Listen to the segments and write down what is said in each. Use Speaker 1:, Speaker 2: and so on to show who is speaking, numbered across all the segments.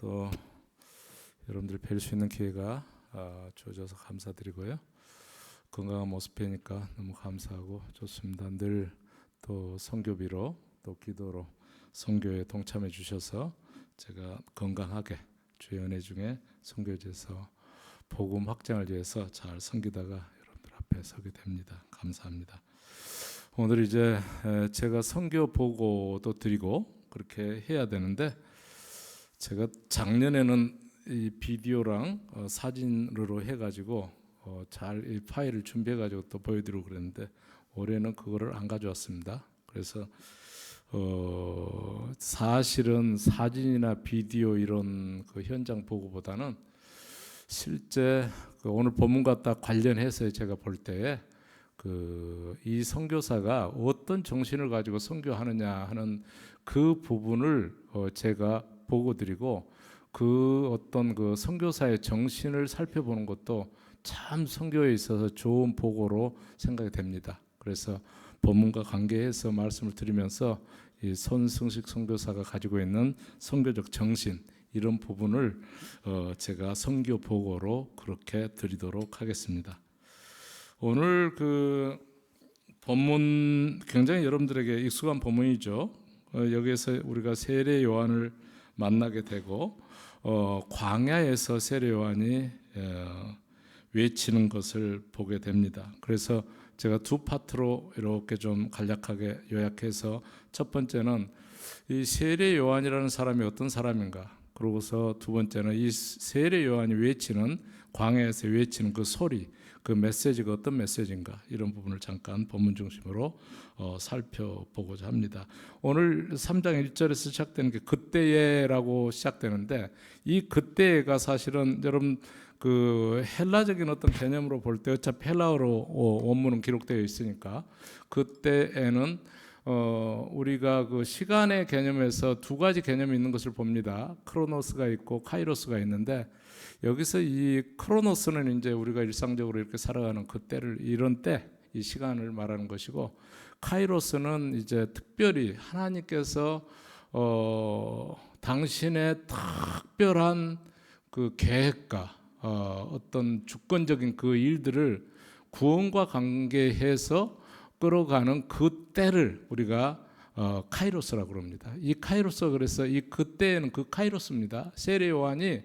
Speaker 1: 또 여러분들 뵐 수 있는 기회가 주어져서 감사드리고요. 건강한 모습 뵈니까 너무 감사하고 좋습니다. 늘 또 선교비로 또 기도로 선교에 동참해 주셔서 제가 건강하게 주의 은혜 중에 선교지에서 복음 확장을 위해서 잘 섬기다가 여러분들 앞에 서게 됩니다. 감사합니다. 오늘 이제 제가 선교 보고도 드리고 그렇게 해야 되는데, 제가 작년에는 이 비디오랑 사진으로 해가지고 잘 이 파일을 준비해가지고 또 보여드리고 그랬는데, 올해는 그거를 안 가져왔습니다. 그래서 사실은 사진이나 비디오 이런 그 현장 보고보다는 실제 오늘 본문과 딱 관련해서 제가 볼 때에 이 선교사가 어떤 정신을 가지고 선교하느냐 하는 그 부분을 제가 보고 드리고, 그 어떤 그 선교사의 정신을 살펴보는 것도 참 선교에 있어서 좋은 보고로 생각이 됩니다. 그래서 본문과 관계해서 말씀을 드리면서 이 손승식 선교사가 가지고 있는 선교적 정신, 이런 부분을 제가 선교 보고로 그렇게 드리도록 하겠습니다. 오늘 그 본문 굉장히 여러분들에게 익숙한 본문이죠. 여기에서 우리가 세례 요한을 만나게 되고, 광야에서 세례 요한이 외치는 것을 보게 됩니다. 그래서 제가 두 파트로 이렇게 좀 간략하게 요약해서, 첫 번째는 이 세례 요한이라는 사람이 어떤 사람인가, 그러고서 두 번째는 이 세례 요한이 외치는, 광야에서 외치는 그 소리, 그 메시지가 어떤 메시지인가, 이런 부분을 잠깐 본문 중심으로 살펴보고자 합니다. 오늘 3장 1절에서 시작되는 게 그때에라고 시작되는데, 이 그때가 사실은 여러분 그 헬라적인 어떤 개념으로 볼 때 어차피 헬라어로 원문은 기록되어 있으니까, 그때에는 우리가 그 시간의 개념에서 두 가지 개념이 있는 것을 봅니다. 크로노스가 있고 카이로스가 있는데, 여기서 이 크로노스는 이제 우리가 일상적으로 이렇게 살아가는 그 때를, 이런 때, 이 시간을 말하는 것이고, 카이로스는 이제 특별히 하나님께서 당신의 특별한 그 계획과 어떤 주권적인 그 일들을 구원과 관계해서 끌어가는 그 때를 우리가 카이로스라고 그럽니다. 이 카이로스가, 그래서 이 그때에는 그 카이로스입니다. 세례 요한이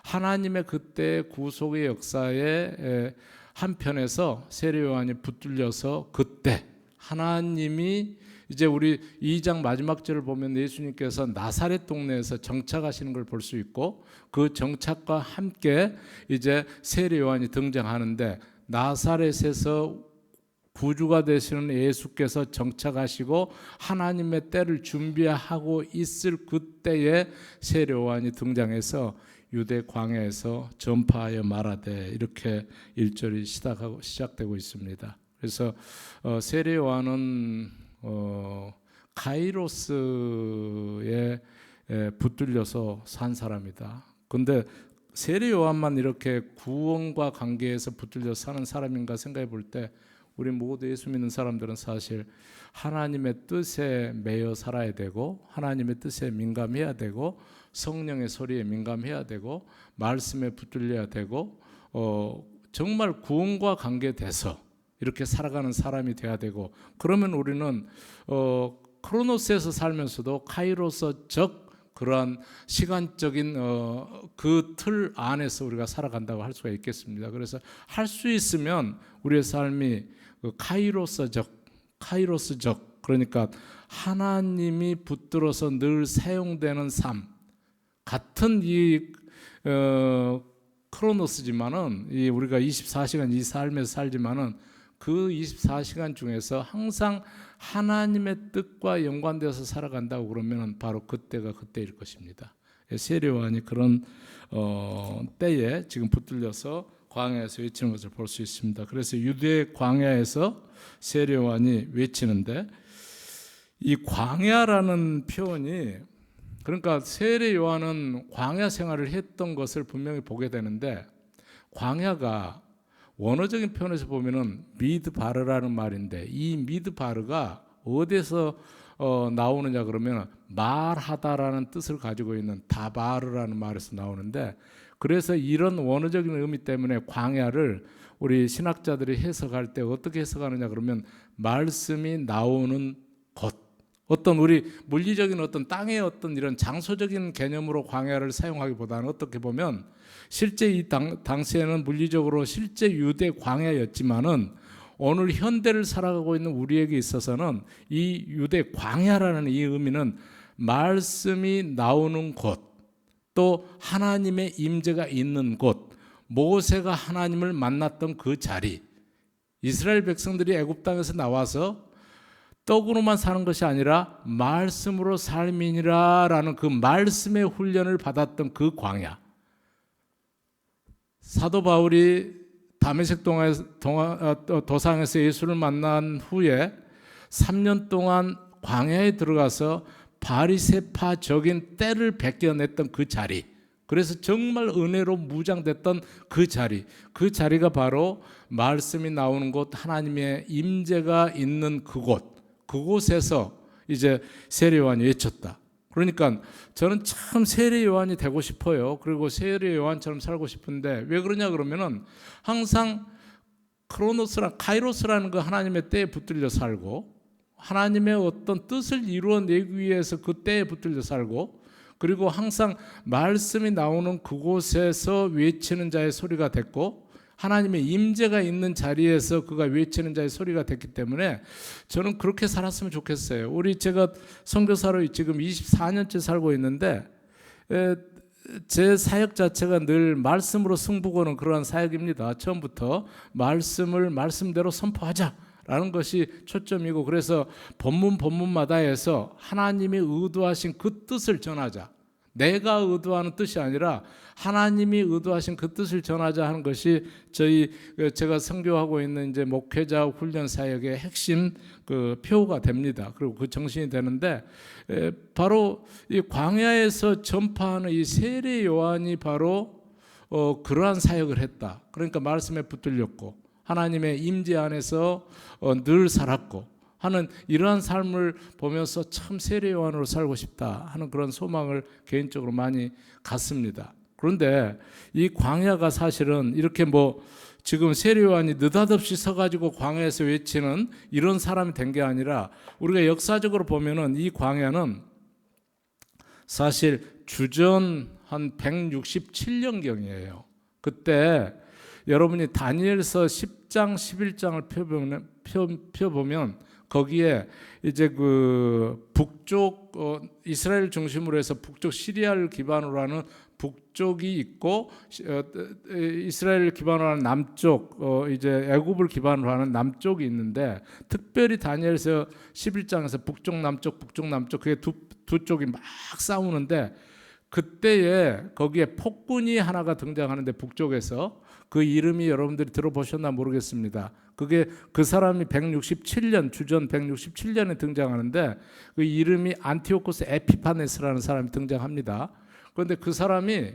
Speaker 1: 하나님의 그때 구속의 역사의 한편에서 세례 요한이 붙들려서, 그때 하나님이 이제 우리 2장 마지막 절을 보면 예수님께서 나사렛 동네에서 정착하시는 걸 볼 수 있고, 그 정착과 함께 이제 세례 요한이 등장하는데, 나사렛에서 구주가 되시는 예수께서 정착하시고 하나님의 때를 준비하고 있을 그때에 세례 요한이 등장해서 유대 광야에서 전파하여 말하되, 이렇게 1절이 시작되고 있습니다. 그래서 세례 요한은 카이로스에 붙들려서 산 사람이다. 근데 세례 요한만 이렇게 구원과 관계에서 붙들려 사는 사람인가 생각해 볼 때, 우리 모두 예수 믿는 사람들은 사실 하나님의 뜻에 매여 살아야 되고, 하나님의 뜻에 민감해야 되고, 성령의 소리에 민감해야 되고, 말씀에 붙들려야 되고, 정말 구원과 관계돼서 이렇게 살아가는 사람이 돼야 되고, 그러면 우리는 크로노스에서 살면서도 카이로스적 그러한 시간적인 그 틀 안에서 우리가 살아간다고 할 수가 있겠습니다. 그래서 할 수 있으면 우리의 삶이 카이로스적, 그러니까 하나님이 붙들어서 늘 사용되는 삶, 같은 이 크로노스지만은, 이 우리가 24시간 이 삶에서 살지만은, 그 24시간 중에서 항상 하나님의 뜻과 연관되어서 살아간다고 그러면 바로 그때가 그때일 것입니다. 세례 요한이 그런 때에 지금 붙들려서 광야에서 외치는 것을 볼 수 있습니다. 그래서 유대 광야에서 세례 요한이 외치는데, 이 광야라는 표현이, 그러니까 세례 요한은 광야 생활을 했던 것을 분명히 보게 되는데, 광야가 원어적인 표현에서 보면은 미드바르라는 말인데, 이 미드바르가 어디서 나오느냐 그러면 말하다라는 뜻을 가지고 있는 다바르라는 말에서 나오는데, 그래서 이런 원어적인 의미 때문에 광야를 우리 신학자들이 해석할 때 어떻게 해석하느냐 그러면 말씀이 나오는 곳, 어떤 우리 물리적인 어떤 땅의 어떤 이런 장소적인 개념으로 광야를 사용하기보다는 어떻게 보면 실제 이 당시에는 물리적으로 실제 유대 광야였지만은 오늘 현대를 살아가고 있는 우리에게 있어서는 이 유대 광야라는 이 의미는 말씀이 나오는 곳, 또 하나님의 임재가 있는 곳, 모세가 하나님을 만났던 그 자리, 이스라엘 백성들이 애굽 땅에서 나와서 떡으로만 사는 것이 아니라 말씀으로 삶이니라라는 그 말씀의 훈련을 받았던 그 광야. 사도 바울이 다메섹 도상에서 예수를 만난 후에 3년 동안 광야에 들어가서 바리새파적인 때를 벗겨냈던 그 자리, 그래서 정말 은혜로 무장됐던 그 자리, 그 자리가 바로 말씀이 나오는 곳, 하나님의 임재가 있는 그곳, 그곳에서 이제 세례 요한이 외쳤다. 그러니까 저는 참 세례 요한이 되고 싶어요. 그리고 세례 요한처럼 살고 싶은데 왜 그러냐 그러면은 항상 카이로스라는 그 하나님의 때에 붙들려 살고, 하나님의 어떤 뜻을 이루어내기 위해서 그 때에 붙들려 살고, 그리고 항상 말씀이 나오는 그곳에서 외치는 자의 소리가 됐고, 하나님의 임재가 있는 자리에서 그가 외치는 자의 소리가 됐기 때문에 저는 그렇게 살았으면 좋겠어요. 제가 선교사로 지금 24년째 살고 있는데 제 사역 자체가 늘 말씀으로 승부 거는 그러한 사역입니다. 처음부터 말씀을 말씀대로 선포하자라는 것이 초점이고, 그래서 본문마다 해서 하나님이 의도하신 그 뜻을 전하자, 내가 의도하는 뜻이 아니라 하나님이 의도하신 그 뜻을 전하자 하는 것이 제가 선교하고 있는 이제 목회자 훈련 사역의 핵심 그 표가 됩니다. 그리고 그 정신이 되는데, 바로 이 광야에서 전파하는 이 세례 요한이 바로 그러한 사역을 했다. 그러니까 말씀에 붙들렸고 하나님의 임재 안에서 늘 살았고 하는 이러한 삶을 보면서 참 세례 요한으로 살고 싶다 하는 그런 소망을 개인적으로 많이 갖습니다. 그런데 이 광야가 사실은 이렇게 지금 세례 요한이 느닷없이 서가지고 광야에서 외치는 이런 사람이 된 게 아니라, 우리가 역사적으로 보면은 이 광야는 사실 주전 한 167년경이에요. 그때 여러분이 다니엘서 10장 11장을 펴보면 거기에 이제 그 북쪽 이스라엘 중심으로 해서 북쪽 시리아를 기반으로 하는 북쪽이 있고, 이스라엘을 기반으로 하는 남쪽 이제 애굽을 기반으로 하는 남쪽이 있는데, 특별히 다니엘서 11장에서 북쪽 남쪽 그게 두 쪽이 막 싸우는데, 그때에 거기에 폭군이 하나가 등장하는데 북쪽에서 그 이름이 여러분들이 들어보셨나 모르겠습니다. 그게 그 사람이 주전 167년에 등장하는데 그 이름이 안티오코스 에피파네스라는 사람이 등장합니다. 그런데 그 사람이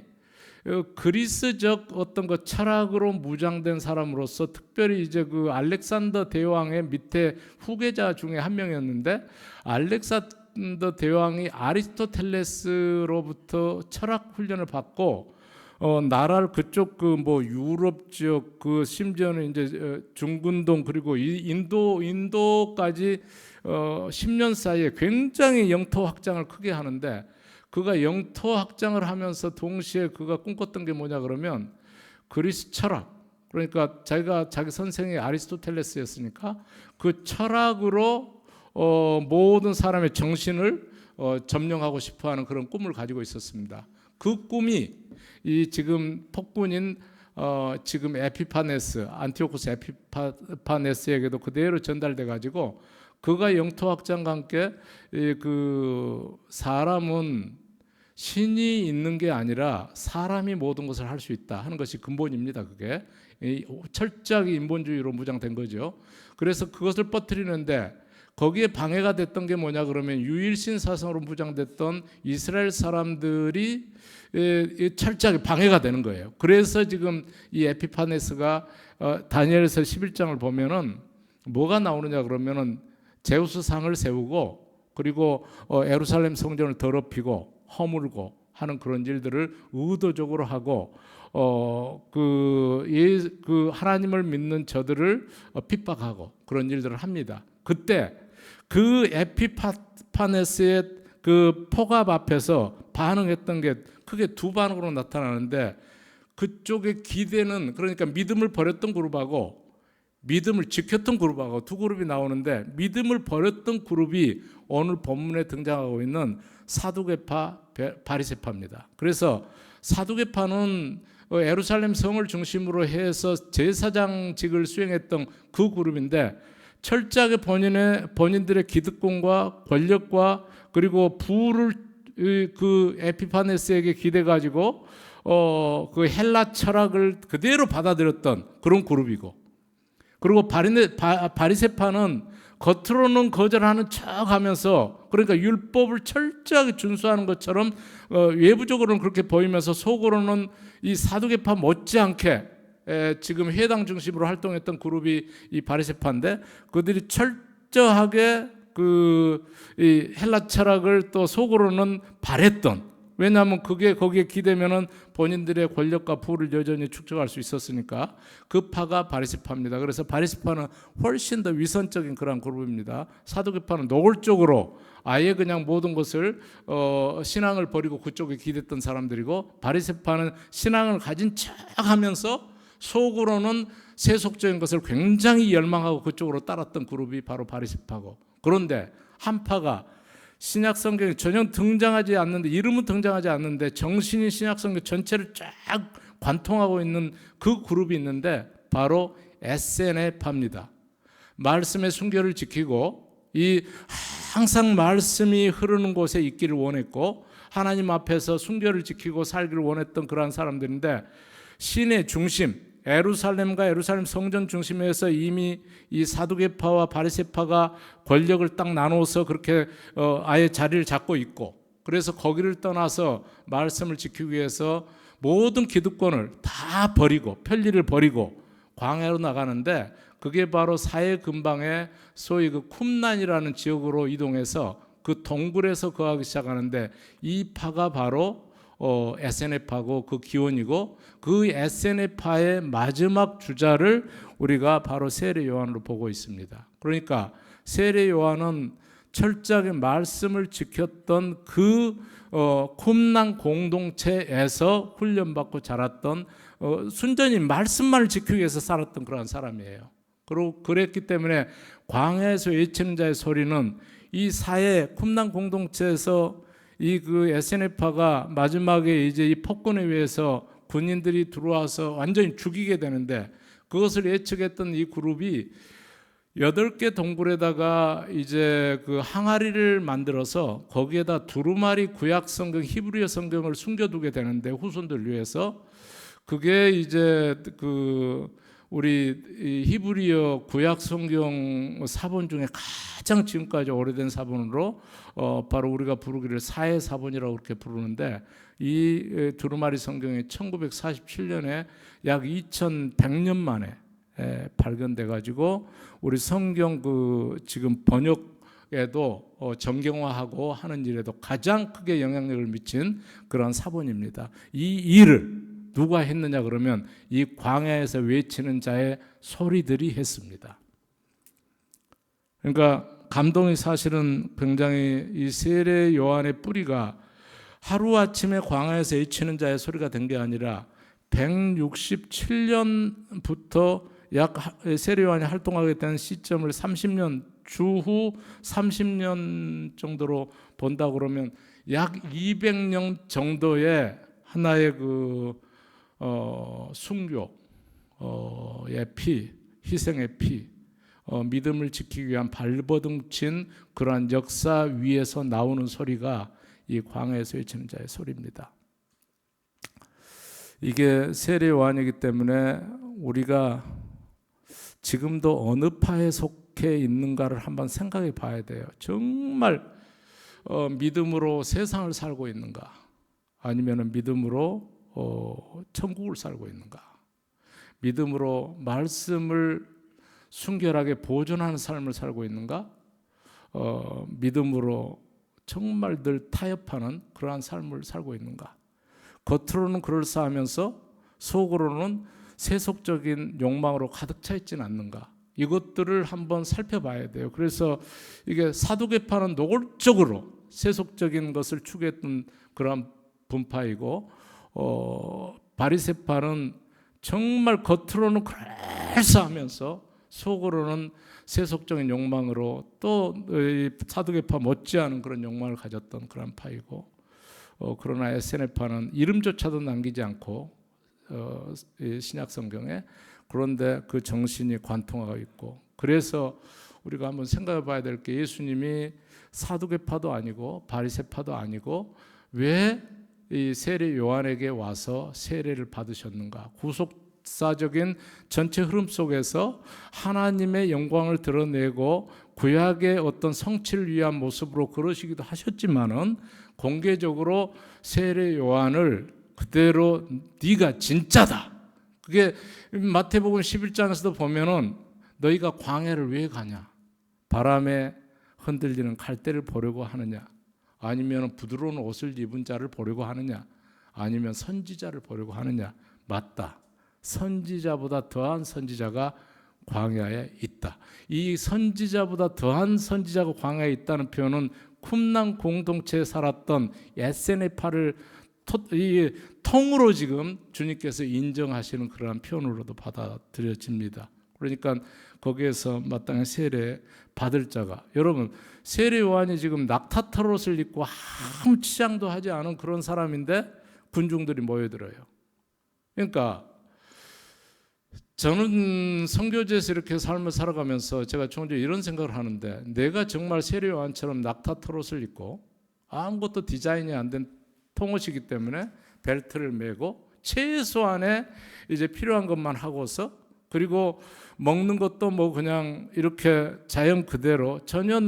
Speaker 1: 그리스적 어떤 그 철학으로 무장된 사람으로서 특별히 이제 그 알렉산더 대왕의 밑에 후계자 중에 한 명이었는데, 알렉산더 대왕이 아리스토텔레스로부터 철학 훈련을 받고 나라를 그쪽 유럽 지역 심지어는 이제 중근동 그리고 인도까지 10년 사이에 굉장히 영토 확장을 크게 하는데, 그가 영토 확장을 하면서 동시에 그가 꿈꿨던 게 뭐냐 그러면 그리스 철학, 그러니까 자기 선생이 아리스토텔레스였으니까 그 철학으로 모든 사람의 정신을 점령하고 싶어하는 그런 꿈을 가지고 있었습니다. 그 꿈이 이 지금 폭군인 지금 안티오코스 에피파네스에게도 그대로 전달돼 가지고, 그가 영토 확장과 함께 그 사람은 신이 있는 게 아니라 사람이 모든 것을 할 수 있다 하는 것이 근본입니다. 그게 철저하게 인본주의로 무장된 거죠. 그래서 그것을 퍼뜨리는데 거기에 방해가 됐던 게 뭐냐 그러면 유일신 사상으로 무장됐던 이스라엘 사람들이 철저하게 방해가 되는 거예요. 그래서 지금 이 에피파네스가 다니엘서 11장을 보면은 뭐가 나오느냐 그러면은 제우스 상을 세우고, 그리고 예루살렘 성전을 더럽히고 허물고 하는 그런 일들을 의도적으로 하고 그 하나님을 믿는 저들을 핍박하고 그런 일들을 합니다. 그때 그 에피파네스의 그 포갑 앞에서 반응했던 게 크게 두 반응으로 나타나는데, 그쪽에 기대는, 그러니까 믿음을 버렸던 그룹하고 믿음을 지켰던 그룹하고 두 그룹이 나오는데, 믿음을 버렸던 그룹이 오늘 본문에 등장하고 있는 사두개파, 바리새파입니다. 그래서 사두개파는 예루살렘 성을 중심으로 해서 제사장직을 수행했던 그 그룹인데, 철저하게 본인들의 기득권과 권력과 그리고 부를 그 에피파네스에게 기대 가지고 그 헬라 철학을 그대로 받아들였던 그런 그룹이고, 그리고 바리새파는 겉으로는 거절하는 척하면서, 그러니까 율법을 철저하게 준수하는 것처럼 외부적으로는 그렇게 보이면서 속으로는 이 사두개파 못지않게 지금 회당 중심으로 활동했던 그룹이 이 바리새파인데, 그들이 철저하게 이 헬라 철학을 또 속으로는 바랬던, 왜냐하면 그게 거기에 기대면은 본인들의 권력과 부를 여전히 축적할 수 있었으니까, 그 파가 바리새파입니다. 그래서 바리새파는 훨씬 더 위선적인 그런 그룹입니다. 사두개파는 노골적으로 아예 그냥 모든 것을 신앙을 버리고 그쪽에 기댔던 사람들이고, 바리새파는 신앙을 가진 척하면서 속으로는 세속적인 것을 굉장히 열망하고 그쪽으로 따랐던 그룹이 바로 바리새파고, 그런데 한 파가 신약 성경에 전혀 등장하지 않는데, 이름은 등장하지 않는데 정신이 신약 성경 전체를 쫙 관통하고 있는 그 그룹이 있는데, 바로 SNF파입니다. 말씀의 순결을 지키고 항상 말씀이 흐르는 곳에 있기를 원했고, 하나님 앞에서 순결을 지키고 살기를 원했던 그러한 사람들인데, 신의 중심 예루살렘과 예루살렘 성전 중심에서 이미 이 사두개파와 바리새파가 권력을 딱 나눠서 그렇게 아예 자리를 잡고 있고, 그래서 거기를 떠나서 말씀을 지키기 위해서 모든 기득권을 다 버리고 편리를 버리고 광야로 나가는데, 그게 바로 사해 근방의 소위 그 쿰란이라는 지역으로 이동해서 그 동굴에서 거하기 시작하는데, 이 파가 바로 SNF파고 그 기원이고, 그 SNF파의 마지막 주자를 우리가 바로 세례 요한으로 보고 있습니다. 그러니까 세례 요한은 철저하게 말씀을 지켰던 그 쿰란 공동체에서 훈련받고 자랐던, 순전히 말씀만을 지키기 위해서 살았던 그런 사람이에요. 그리고 그랬기 때문에 광야에서 외치는 자의 소리는 이 사회 쿰란 공동체에서 이 그 SNF파가 마지막에 이제 이 폭군에 의해서 군인들이 들어와서 완전히 죽이게 되는데, 그것을 예측했던 이 그룹이 8개 동굴에다가 이제 그 항아리를 만들어서 거기에다 두루마리 구약 성경 히브리어 성경을 숨겨두게 되는데, 후손들 위해서, 그게 이제 그 우리 히브리어 구약 성경 사본 중에 가장 지금까지 오래된 사본으로 바로 우리가 부르기를 사해 사본이라고 그렇게 부르는데, 이 두루마리 성경이 1947년에 약 2100년 만에 발견돼 가지고 우리 성경 그 지금 번역에도 정경화하고 하는 일에도 가장 크게 영향력을 미친 그런 사본입니다. 이 일을 누가 했느냐 그러면 이 광야에서 외치는 자의 소리들이 했습니다. 그러니까 감동이 사실은 굉장히, 이 세례 요한의 뿌리가 하루아침에 광야에서 외치는 자의 소리가 된 게 아니라 167년부터 약 세례 요한이 활동하게 된 시점을 30년 주후 30년 정도로 본다 그러면 약 200년 정도의 하나의 그 순교의 피, 희생의 피, 믿음을 지키기 위한 발버둥친 그러한 역사 위에서 나오는 소리가 이 광야에서 외치는 자의 소리입니다. 이게 세례 요한이기 때문에 우리가 지금도 어느 파에 속해 있는가를 한번 생각해 봐야 돼요. 정말 믿음으로 세상을 살고 있는가, 아니면 믿음으로 천국을 살고 있는가, 믿음으로 말씀을 순결하게 보존하는 삶을 살고 있는가, 믿음으로 정말 늘 타협하는 그러한 삶을 살고 있는가? 겉으로는 그럴싸하면서 속으로는 세속적인 욕망으로 가득 차 있지는 않는가? 이것들을 한번 살펴봐야 돼요. 그래서 이게 사두개파는 노골적으로 세속적인 것을 추구했던 그런 분파이고, 바리새파는 정말 겉으로는 그럴싸하면서 속으로는 세속적인 욕망으로 또 사두개파 못지않은 그런 욕망을 가졌던 그런 파이고, 그러나 에세네파는 이름조차도 남기지 않고 신약 성경에, 그런데 그 정신이 관통하고 있고, 그래서 우리가 한번 생각해 봐야 될 게, 예수님이 사두개파도 아니고 바리새파도 아니고 왜 이 세례 요한에게 와서 세례를 받으셨는가? 구속사적인 전체 흐름 속에서 하나님의 영광을 드러내고 구약의 어떤 성취를 위한 모습으로 그러시기도 하셨지만은, 공개적으로 세례 요한을 그대로 네가 진짜다. 그게 마태복음 11장에서도 보면은 너희가 광야를 왜 가냐? 바람에 흔들리는 갈대를 보려고 하느냐? 아니면 부드러운 옷을 입은 자를 보려고 하느냐? 아니면 선지자를 보려고 하느냐? 맞다. 선지자보다 더한 선지자가 광야에 있다. 이 선지자보다 더한 선지자가 광야에 있다는 표현은 쿰난 공동체에 살았던 에세네파를 통으로 지금 주님께서 인정하시는 그러한 표현으로도 받아들여집니다. 그러니까 거기에서 마땅히 세례 받을 자가, 여러분 세례 요한이 지금 낙타털옷을 입고 아무 치장도 하지 않은 그런 사람인데 군중들이 모여들어요. 그러니까 저는 선교지에서 이렇게 삶을 살아가면서 제가 종종 이런 생각을 하는데, 내가 정말 세례 요한처럼 낙타털옷을 입고 아무것도 디자인이 안 된 통옷이기 때문에 벨트를 메고 최소한의 이제 필요한 것만 하고서, 그리고 먹는 것도 뭐 그냥 이렇게 자연 그대로 전혀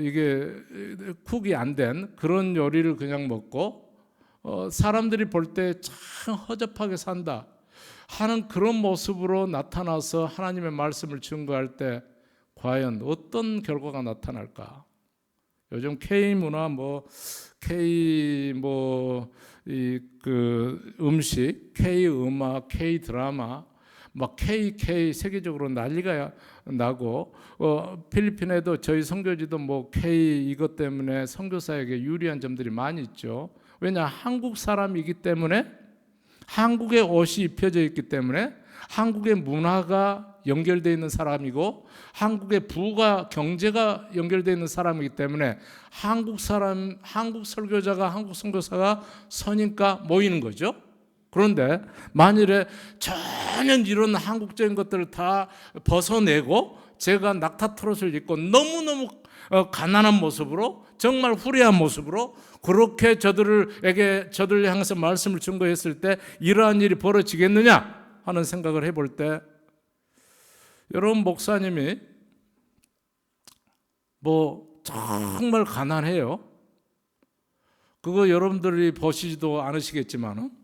Speaker 1: 이게 쿡이 안 된 그런 요리를 그냥 먹고, 사람들이 볼 때 참 허접하게 산다 하는 그런 모습으로 나타나서 하나님의 말씀을 증거할 때 과연 어떤 결과가 나타날까? 요즘 K 문화 K 음식, K 음악, K 드라마, 막 KK 세계적으로 난리가 나고, 필리핀에도 저희 선교지도 K 이것 때문에 선교사에게 유리한 점들이 많이 있죠. 왜냐? 한국 사람이기 때문에, 한국의 옷이 입혀져 있기 때문에, 한국의 문화가 연결되어 있는 사람이고, 한국의 부가 경제가 연결되어 있는 사람이기 때문에 한국 사람, 한국 설교자가, 한국 선교사가 선임과 모이는 거죠. 그런데 만일에 전혀 이런 한국적인 것들을 다 벗어내고 제가 낙타털옷을 입고 너무너무 가난한 모습으로, 정말 후레한 모습으로 그렇게 저들을 향해서 말씀을 증거했을 때 이러한 일이 벌어지겠느냐 하는 생각을 해볼 때, 여러분 목사님이 정말 가난해요. 그거 여러분들이 보시지도 않으시겠지만은,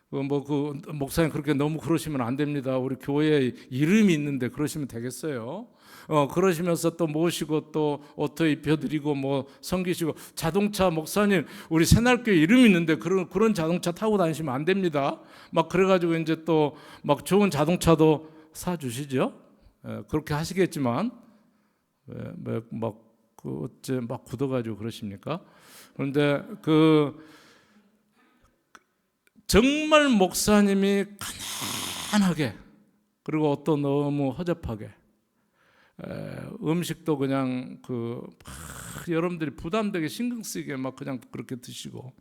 Speaker 1: 목사님 그렇게 너무 그러시면 안 됩니다. 우리 교회에 이름이 있는데 그러시면 되겠어요? 그러시면서 또 모시고 또 옷도 입혀드리고 섬기시고, 자동차 목사님 우리 새날교회 이름이 있는데 그런 자동차 타고 다니시면 안 됩니다. 그래가지고 이제 또 좋은 자동차도 사주시죠. 그렇게 하시겠지만 어째 굳어가지고 그러십니까? 그런데 정말 목사님이 가난하게, 그리고 어떤 너무 허접하게, 음식도 그냥 여러분들이 부담되게 신경 쓰이게 그냥 그렇게 드시고,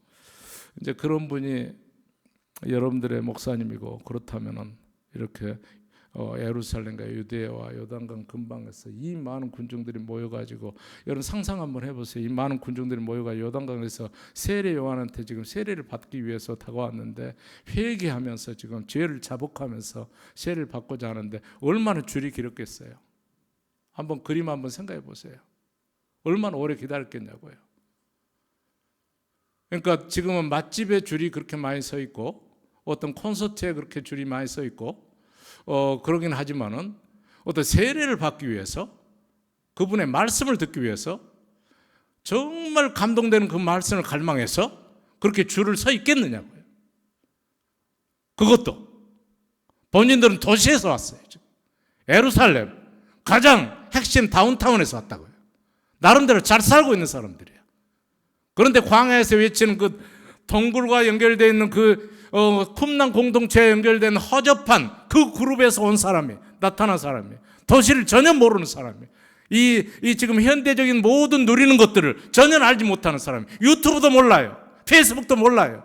Speaker 1: 이제 그런 분이 여러분들의 목사님이고, 그렇다면은 이렇게 예루살렘과 유대와 요단강 근방에서 이 많은 군중들이 모여가지고, 여러분 상상 한번 해보세요. 이 많은 군중들이 모여가 요단강에서 세례 요한한테 지금 세례를 받기 위해서 다가왔는데, 회개하면서 지금 죄를 자복하면서 세례를 받고자 하는데 얼마나 줄이 길었겠어요. 한번 그림 한번 생각해 보세요. 얼마나 오래 기다렸겠냐고요. 그러니까 지금은 맛집에 줄이 그렇게 많이 서 있고, 어떤 콘서트에 그렇게 줄이 많이 서 있고, 그러긴 하지만은 어떤 세례를 받기 위해서 그분의 말씀을 듣기 위해서 정말 감동되는 그 말씀을 갈망해서 그렇게 줄을 서 있겠느냐고요. 그것도 본인들은 도시에서 왔어요. 예루살렘 가장 핵심 다운타운에서 왔다고요. 나름대로 잘 살고 있는 사람들이에요. 그런데 광야에서 외치는 그 동굴과 연결되어 있는 그 쿰란 공동체에 연결된 허접한 그 그룹에서 온 사람이 나타난 사람이 도시를 전혀 모르는 사람이 이 지금 현대적인 모든 누리는 것들을 전혀 알지 못하는 사람이 유튜브도 몰라요. 페이스북도 몰라요.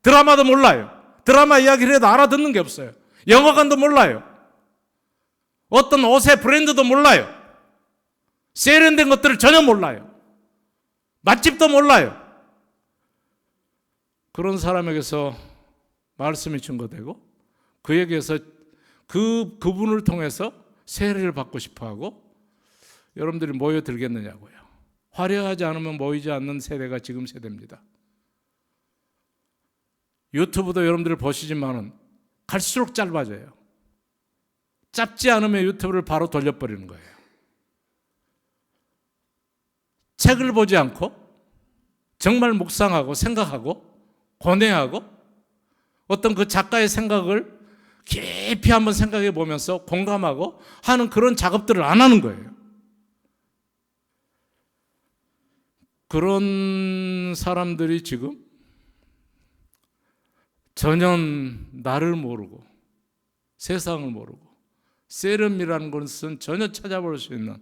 Speaker 1: 드라마도 몰라요. 드라마 이야기를 해도 알아듣는 게 없어요. 영화관도 몰라요. 어떤 옷의 브랜드도 몰라요. 세련된 것들을 전혀 몰라요. 맛집도 몰라요. 그런 사람에게서 말씀이 증거되고 그에게서 그분을 통해서 세례를 받고 싶어하고 여러분들이 모여들겠느냐고요. 화려하지 않으면 모이지 않는 세대가 지금 세대입니다. 유튜브도 여러분들 보시지만은 갈수록 짧아져요. 짧지 않으면 유튜브를 바로 돌려버리는 거예요. 책을 보지 않고 정말 묵상하고 생각하고 고뇌하고 어떤 그 작가의 생각을 깊이 한번 생각해 보면서 공감하고 하는 그런 작업들을 안 하는 거예요. 그런 사람들이 지금 전혀 나를 모르고 세상을 모르고 세련이라는 것은 전혀 찾아볼 수 있는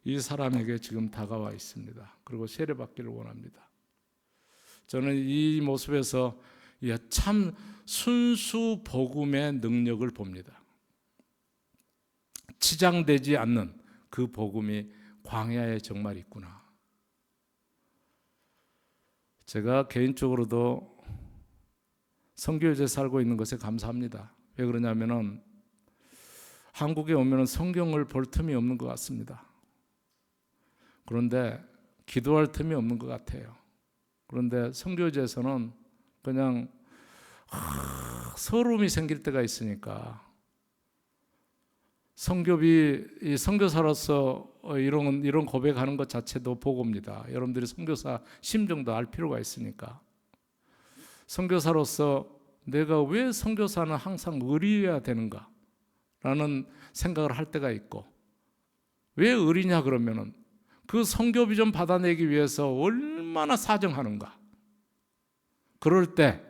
Speaker 1: 이 사람에게 지금 다가와 있습니다. 그리고 세례받기를 원합니다. 저는 이 모습에서 참 순수 복음의 능력을 봅니다. 치장되지 않는 그 복음이 광야에 정말 있구나. 제가 개인적으로도 선교지에 살고 있는 것에 감사합니다. 왜 그러냐면은 한국에 오면은 성경을 볼 틈이 없는 것 같습니다. 그런데 기도할 틈이 없는 것 같아요. 그런데 선교지에서는 그냥 서러움이 생길 때가 있으니까 선교비 선교사로서 이런 고백하는 것 자체도 복음입니다. 여러분들이 선교사 심정도 알 필요가 있으니까. 선교사로서 내가 왜 선교사는 항상 의리해야 되는가? 라는 생각을 할 때가 있고, 왜 의리냐 그러면은 그 선교비 좀 받아내기 위해서 얼마나 사정하는가. 그럴 때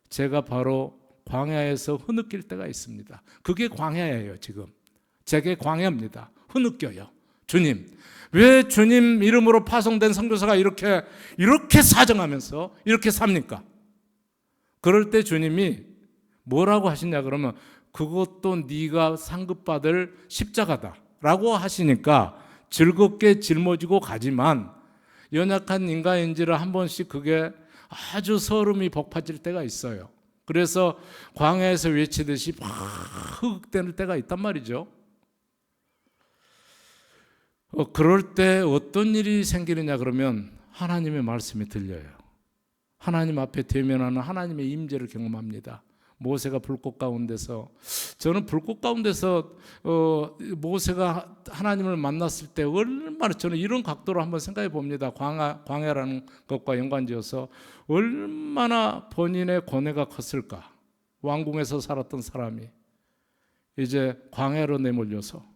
Speaker 1: 제가 바로 광야에서 흐느낄 때가 있습니다. 그게 광야예요. 지금 제게 광야입니다. 흐느껴요. 주님, 왜 주님 이름으로 파송된 선교사가 이렇게 사정하면서 이렇게 삽니까? 그럴 때 주님이 뭐라고 하시냐 그러면 그것도 네가 상급받을 십자가다라고 하시니까 즐겁게 짊어지고 가지만 연약한 인간인지라 한 번씩 그게 아주 서름이 벅파질 때가 있어요. 그래서 광야에서 외치듯이 막 흑흑대는 때가 있단 말이죠. 그럴 때 어떤 일이 생기느냐 그러면 하나님의 말씀이 들려요. 하나님 앞에 대면하는 하나님의 임재를 경험합니다. 모세가 불꽃 가운데서, 저는 불꽃 가운데서 모세가 하나님을 만났을 때 얼마나, 저는 이런 각도로 한번 생각해 봅니다. 광야라는 것과 연관지어서 얼마나 본인의 고뇌가 컸을까. 왕궁에서 살았던 사람이 이제 광야로 내몰려서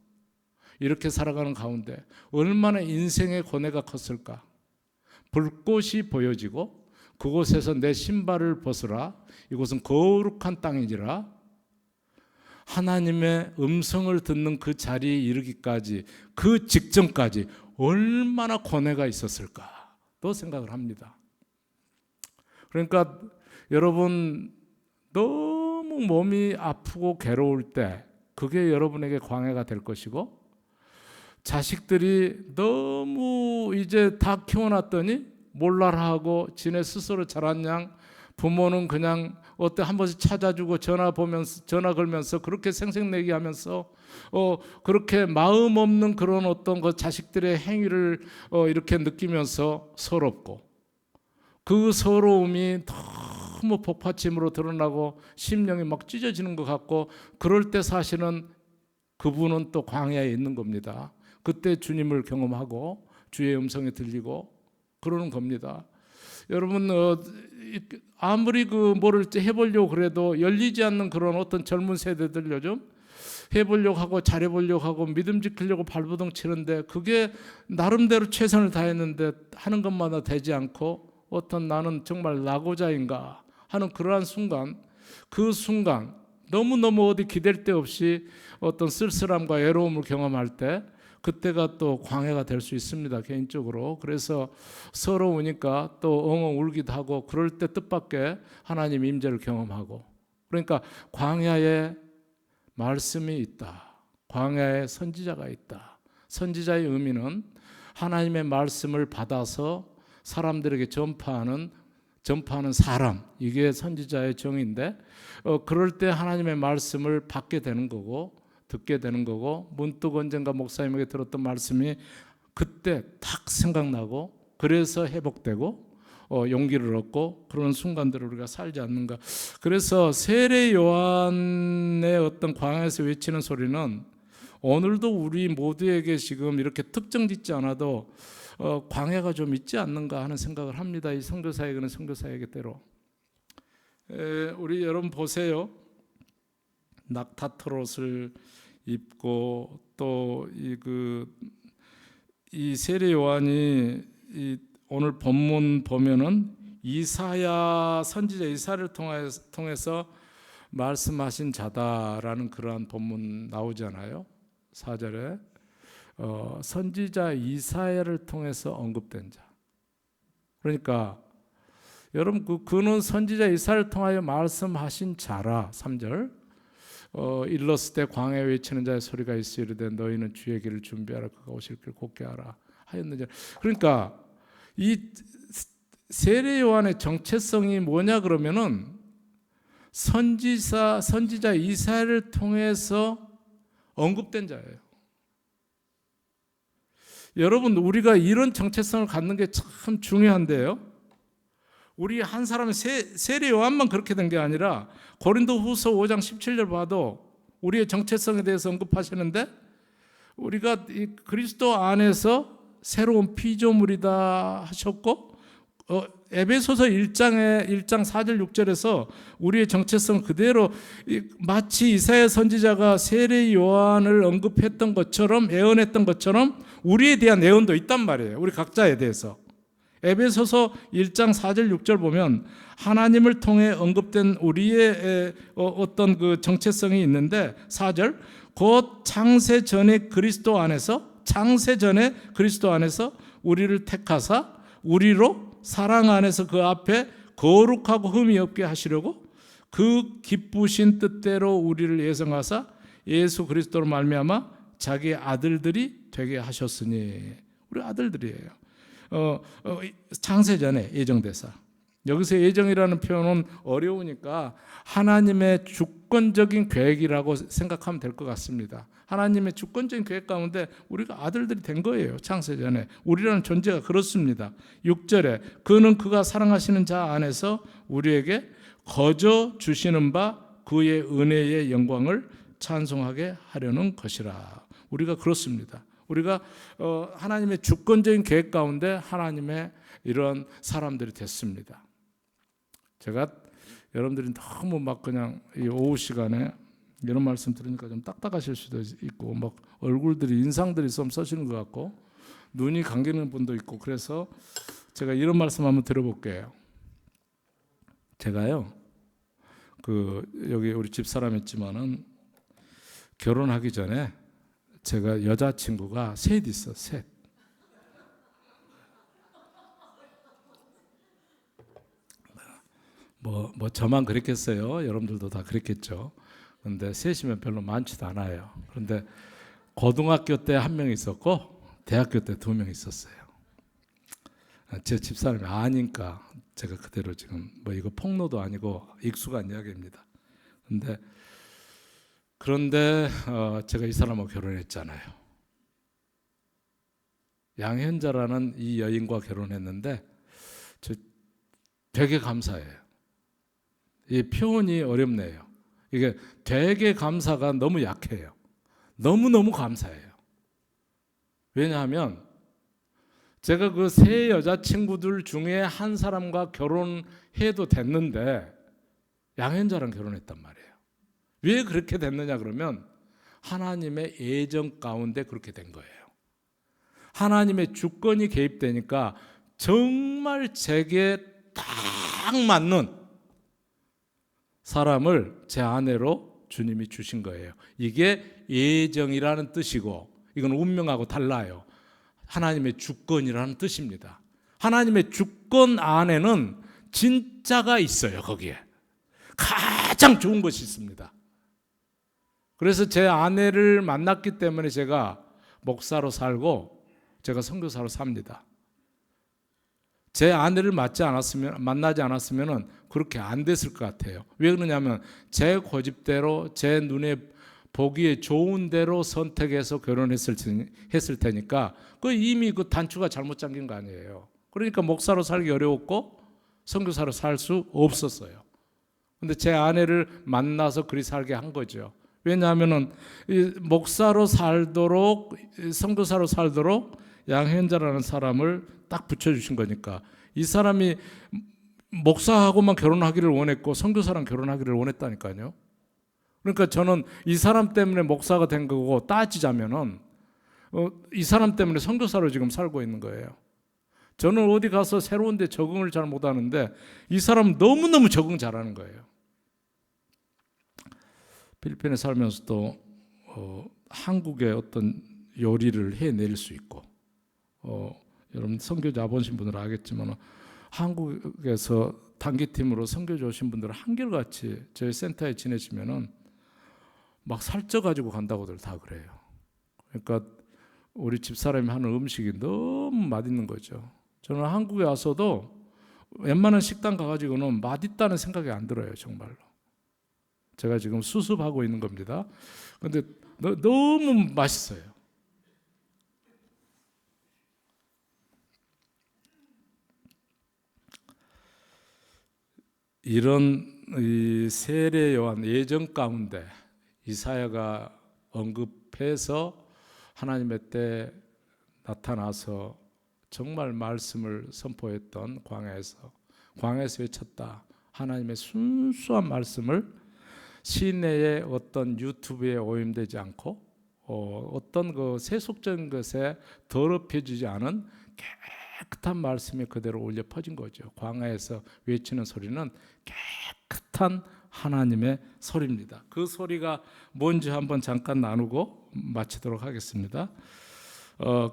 Speaker 1: 이렇게 살아가는 가운데 얼마나 인생의 고뇌가 컸을까. 불꽃이 보여지고 그곳에서 내 신발을 벗으라, 이곳은 거룩한 땅이지라, 하나님의 음성을 듣는 그 자리에 이르기까지, 그 직전까지 얼마나 고뇌가 있었을까 또 생각을 합니다. 그러니까 여러분, 너무 몸이 아프고 괴로울 때 그게 여러분에게 광야가 될 것이고, 자식들이 너무 이제 다 키워놨더니 몰라라 하고 지네 스스로 자란 양, 부모는 그냥 한 번씩 찾아주고 전화 걸면서 그렇게 생색내기 하면서 그렇게 마음 없는 그런 어떤 그 자식들의 행위를 이렇게 느끼면서 서럽고, 그 서러움이 너무 복받침으로 드러나고 심령이 막 찢어지는 것 같고, 그럴 때 사실은 그분은 또 광야에 있는 겁니다. 그때 주님을 경험하고 주의 음성이 들리고 그러는 겁니다. 여러분 아무리 뭐를 해보려고 그래도 열리지 않는 그런 어떤 젊은 세대들 요즘 해보려고 하고 잘해보려고 하고 믿음 지키려고 발버둥 치는데 그게 나름대로 최선을 다했는데 하는 것마다 되지 않고 어떤 나는 정말 낙오자인가 하는 그러한 순간, 그 순간 너무너무 어디 기댈 데 없이 어떤 쓸쓸함과 외로움을 경험할 때 그때가 또 광야가 될 수 있습니다. 개인적으로. 그래서 서러우니까 또 엉엉 울기도 하고 그럴 때 뜻밖의 하나님 임재를 경험하고, 그러니까 광야에 말씀이 있다. 광야에 선지자가 있다. 선지자의 의미는 하나님의 말씀을 받아서 사람들에게 전파하는 사람, 이게 선지자의 정의인데 그럴 때 하나님의 말씀을 받게 되는 거고 듣게 되는 거고, 문득 언젠가 목사님에게 들었던 말씀이 그때 탁 생각나고 그래서 회복되고 용기를 얻고 그런 순간들을 우리가 살지 않는가. 그래서 세례 요한의 어떤 광야에서 외치는 소리는 오늘도 우리 모두에게 지금 이렇게 특정 짓지 않아도 광야가 좀 있지 않는가 하는 생각을 합니다. 이 선교사에게는 선교사에게대로. 우리 여러분 보세요. 낙타털 옷을 입고 또 이 세례 요한이 오늘 본문 보면은 이사야 선지자 이사야를 통해서 말씀하신 자다라는 그러한 본문 나오잖아요. 4절에 선지자 이사야를 통해서 언급된 자. 그러니까 여러분 그는 선지자 이사야를 통하여 말씀하신 자라. 3절 일렀을 때 광야에 외치는 자의 소리가 있어 이르되 너희는 주의 길을 준비하라 그가 오실 길 곧게 하라 하였느니라. 그러니까 이 세례 요한의 정체성이 뭐냐 그러면은 선지자 이사야를 통해서 언급된 자예요. 여러분 우리가 이런 정체성을 갖는 게 참 중요한데요. 우리 한 사람의 세례 요한만 그렇게 된 게 아니라 고린도후서 5장 17절 봐도 우리의 정체성에 대해서 언급하시는데 우리가 이 그리스도 안에서 새로운 피조물이다 하셨고 에베소서 1장 4절 6절에서 우리의 정체성 그대로 마치 이사야 선지자가 세례 요한을 언급했던 것처럼 예언했던 것처럼 우리에 대한 예언도 있단 말이에요. 우리 각자에 대해서. 에베소서 1장 4절 6절 보면 하나님을 통해 언급된 우리의 어떤 그 정체성이 있는데 4절 곧 창세 전에 그리스도 안에서 우리를 택하사 우리로 사랑 안에서 그 앞에 거룩하고 흠이 없게 하시려고 그 기쁘신 뜻대로 우리를 예정하사 예수 그리스도로 말미암아 자기 아들들이 되게 하셨으니. 우리 아들들이에요. 창세전에 예정대사. 여기서 예정이라는 표현은 어려우니까 하나님의 주권적인 계획이라고 생각하면 될 것 같습니다. 하나님의 주권적인 계획 가운데 우리가 아들들이 된 거예요. 창세전에 우리라는 존재가 그렇습니다. 6절에 그는 그가 사랑하시는 자 안에서 우리에게 거저 주시는 바 그의 은혜의 영광을 찬송하게 하려는 것이라. 우리가 그렇습니다. 우리가 하나님의 주권적인 계획 가운데 하나님의 이런 사람들이 됐습니다. 제가 여러분들이 너무 막 그냥 이 오후 시간에 이런 말씀 들으니까 좀 딱딱하실 수도 있고 막 얼굴들이 인상들이 좀 써지는 것 같고 눈이 감기는 분도 있고 그래서 제가 이런 말씀 한번 드려볼게요. 제가요 여기 우리 집사람 있지만은 결혼하기 전에 제가 여자친구가 셋 있어. 셋. 뭐 저만 그랬겠어요. 여러분들도 다 그랬겠죠. 그런데 셋이면 별로 많지도 않아요. 그런데 고등학교 때 한 명 있었고 대학교 때 2명 있었어요. 제 집사람이 아니까 제가 그대로 지금 이거 폭로도 아니고 익숙한 이야기입니다. 그런데 제가 이 사람하고 결혼했잖아요. 양현자라는 이 여인과 결혼했는데 저 되게 감사해요. 이 표현이 어렵네요. 이게 되게 감사가 너무 약해요. 너무너무 감사해요. 왜냐하면 제가 그 세 여자친구들 중에 한 사람과 결혼해도 됐는데 양현자랑 결혼했단 말이에요. 왜 그렇게 됐느냐 그러면 하나님의 예정 가운데 그렇게 된 거예요. 하나님의 주권이 개입되니까 정말 제게 딱 맞는 사람을 제 아내로 주님이 주신 거예요. 이게 예정이라는 뜻이고 이건 운명하고 달라요. 하나님의 주권이라는 뜻입니다. 하나님의 주권 안에는 진짜가 있어요. 거기에 가장 좋은 것이 있습니다. 그래서 제 아내를 만났기 때문에 제가 목사로 살고 제가 선교사로 삽니다. 제 아내를 만나지 않았으면 그렇게 안 됐을 것 같아요. 왜 그러냐면 제 고집대로 제 눈에 보기에 좋은 대로 선택해서 결혼했을 테니까 그 이미 그 단추가 잘못 잠긴 거 아니에요. 그러니까 목사로 살기 어려웠고 선교사로 살 수 없었어요. 근데 제 아내를 만나서 그리 살게 한 거죠. 왜냐하면은 목사로 살도록 선교사로 살도록 양현자라는 사람을 딱 붙여주신 거니까 이 사람이 목사하고만 결혼하기를 원했고 선교사랑 결혼하기를 원했다니까요. 그러니까 저는 이 사람 때문에 목사가 된 거고 따지자면은 이 사람 때문에 선교사로 지금 살고 있는 거예요. 저는 어디 가서 새로운 데 적응을 잘 못하는데 이 사람은 너무너무 적응 잘하는 거예요. 필리핀에 살면서도 한국의 어떤 요리를 해낼 수 있고 여러분 선교자 보신 분들은 알겠지만 한국에서 단기팀으로 선교자 오신 분들은 한결같이 저희 센터에 지내시면은 막 살쪄가지고 간다고들 다 그래요. 그러니까 우리 집사람이 하는 음식이 너무 맛있는 거죠. 저는 한국에 와서도 웬만한 식당 가가지고는 맛있다는 생각이 안 들어요. 정말로. 제가 지금 수습하고 있는 겁니다. 그런데 너무 맛있어요. 이런 이 세례 요한 예정 가운데 이사야가 언급해서 하나님의 때 나타나서 정말 말씀을 선포했던 광야에서 외쳤다. 하나님의 순수한 말씀을 시내의 어떤 유튜브에 오염되지 않고 어떤 그 세속적인 것에 더럽혀지지 않은 깨끗한 말씀이 그대로 울려 퍼진 거죠. 광야에서 외치는 소리는 깨끗한 하나님의 소리입니다. 그 소리가 뭔지 한번 잠깐 나누고 마치도록 하겠습니다.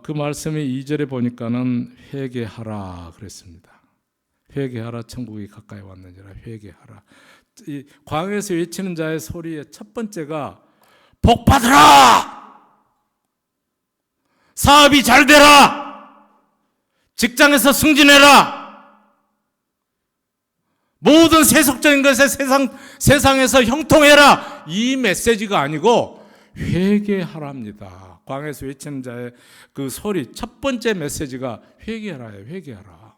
Speaker 1: 그 말씀이 2절에 보니까는 회개하라 그랬습니다. 회개하라, 천국이 가까이 왔느니라. 회개하라. 이 광야에서 외치는 자의 소리의 첫 번째가 복 받으라, 사업이 잘 되라, 직장에서 승진해라, 모든 세속적인 것에 세상에서 형통해라, 이 메시지가 아니고 회개하랍니다. 광야에서 외치는 자의 그 소리 첫 번째 메시지가 회개하라예요. 회개하라.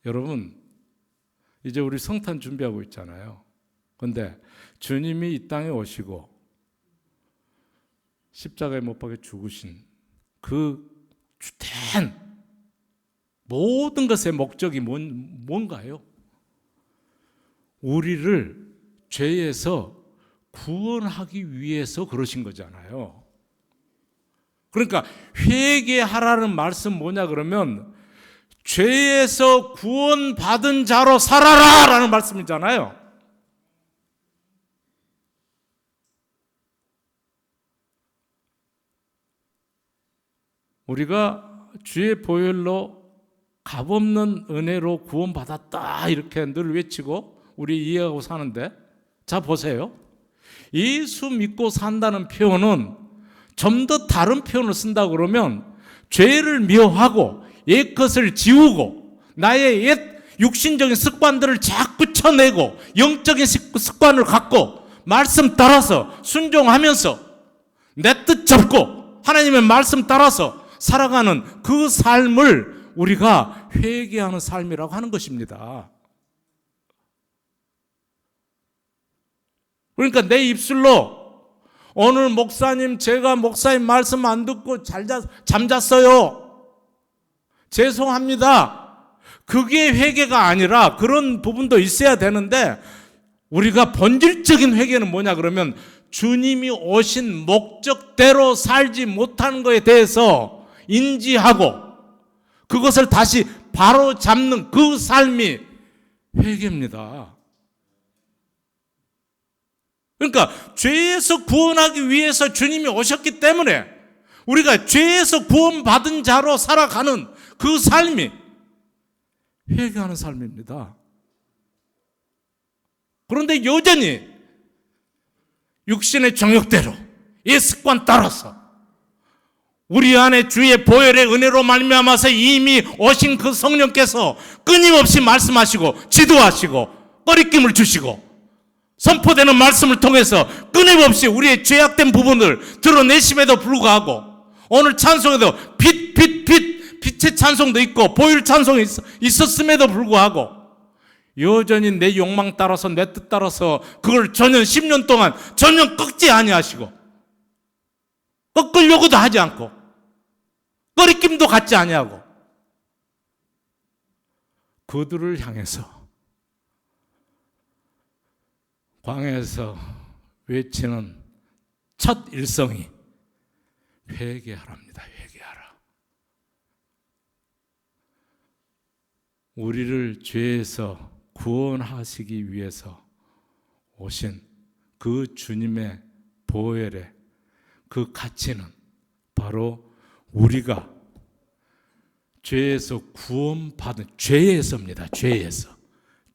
Speaker 1: 여러분 이제 우리 성탄 준비하고 있잖아요. 그런데 주님이 이 땅에 오시고 십자가에 못 박혀 죽으신 그 주된 모든 것의 목적이 뭔가요? 우리를 죄에서 구원하기 위해서 그러신 거잖아요. 그러니까 회개하라는 말씀 뭐냐 그러면 죄에서 구원받은 자로 살아라 라는 말씀이잖아요. 우리가 주의 보혈로 값없는 은혜로 구원받았다 이렇게 늘 외치고 우리 이해하고 사는데, 자 보세요. 예수 믿고 산다는 표현은 좀 더 다른 표현을 쓴다 그러면 죄를 미워하고 옛것을 지우고 나의 옛 육신적인 습관들을 자꾸 쳐내고 영적인 습관을 갖고 말씀 따라서 순종하면서 내 뜻 접고 하나님의 말씀 따라서 살아가는 그 삶을 우리가 회개하는 삶이라고 하는 것입니다. 그러니까 내 입술로 오늘 목사님, 제가 목사님 말씀 안 듣고 잠잤어요. 죄송합니다. 그게 회개가 아니라 그런 부분도 있어야 되는데, 우리가 본질적인 회개는 뭐냐 그러면 주님이 오신 목적대로 살지 못하는 것에 대해서 인지하고 그것을 다시 바로 잡는 그 삶이 회개입니다. 그러니까 죄에서 구원하기 위해서 주님이 오셨기 때문에 우리가 죄에서 구원받은 자로 살아가는 그 삶이 회개하는 삶입니다. 그런데 여전히 육신의 정욕대로 이 습관 따라서 우리 안에 주의 보혈의 은혜로 말미암아서 이미 오신 그 성령께서 끊임없이 말씀하시고 지도하시고 꺼리낌을 주시고 선포되는 말씀을 통해서 끊임없이 우리의 죄악된 부분을 드러내심에도 불구하고 오늘 찬송에도 빛의 찬송도 있고 보혈 찬송이 있었음에도 불구하고 여전히 내 욕망 따라서 내 뜻 따라서 그걸 전혀 10년 동안 전혀 꺾지 아니하시고 꺾으려고도 하지 않고 꺼리낌도 갖지 아니하고 그들을 향해서 광야에서 외치는 첫 일성이 회개하랍니다. 회개하라. 우리를 죄에서 구원하시기 위해서 오신 그 주님의 보혈의 그 가치는 바로 우리가 죄에서 구원받은 죄에서입니다.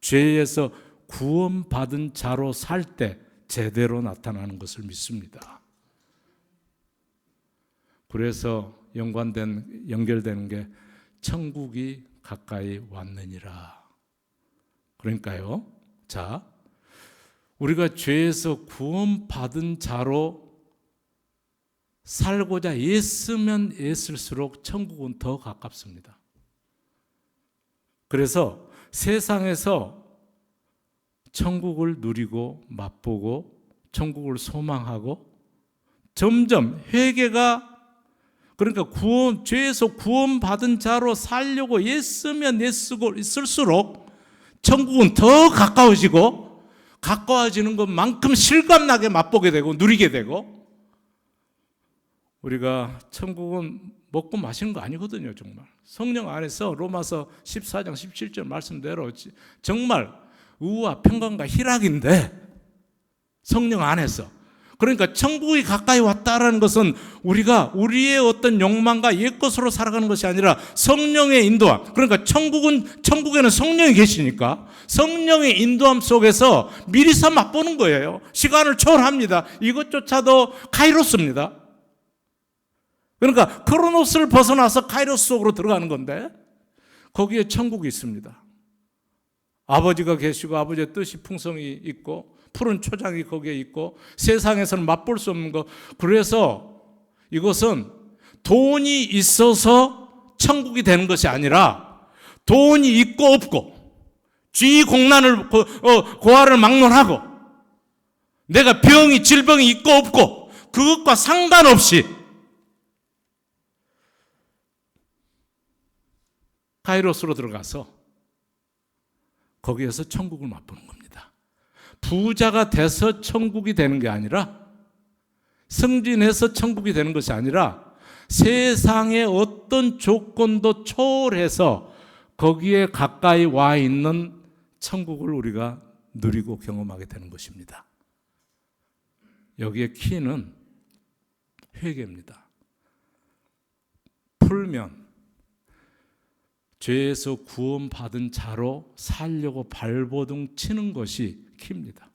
Speaker 1: 죄에서 구원받은 자로 살 때 제대로 나타나는 것을 믿습니다. 그래서 연결되는 게 천국이 가까이 왔느니라. 그러니까요. 자, 우리가 죄에서 구원받은 자로 살고자 애쓰면 애쓸수록 천국은 더 가깝습니다. 그래서 세상에서 천국을 누리고 맛보고 천국을 소망하고 점점 회개가 그러니까 죄에서 구원받은 자로 살려고 애쓰면 애쓰고 있을수록 천국은 더 가까워지고 가까워지는 것만큼 실감나게 맛보게 되고 누리게 되고 우리가 천국은 먹고 마시는 거 아니거든요. 정말 성령 안에서 로마서 14장 17절 말씀대로 정말 의와 평강과 희락인데 성령 안에서 그러니까 천국이 가까이 왔다라는 것은 우리가 우리의 어떤 욕망과 옛것으로 살아가는 것이 아니라 성령의 인도함. 그러니까 천국에는 성령이 계시니까 성령의 인도함 속에서 미리서 맛보는 거예요. 시간을 초월합니다. 이것조차도 카이로스입니다. 그러니까 크로노스를 벗어나서 카이로스 속으로 들어가는 건데 거기에 천국이 있습니다. 아버지가 계시고 아버지의 뜻이 풍성이 있고 푸른 초장이 거기에 있고 세상에서는 맛볼 수 없는 것. 그래서 이것은 돈이 있어서 천국이 되는 것이 아니라 돈이 있고 없고 쥐공난을 고아를 막론하고 내가 질병이 있고 없고 그것과 상관없이 카이로스로 들어가서 거기에서 천국을 맛보는 겁니다. 부자가 돼서 천국이 되는 게 아니라 승진해서 천국이 되는 것이 아니라 세상의 어떤 조건도 초월해서 거기에 가까이 와 있는 천국을 우리가 누리고 경험하게 되는 것입니다. 여기에 키는 회개입니다. 풀면 죄에서 구원받은 자로 살려고 발버둥 치는 것이 키입니다.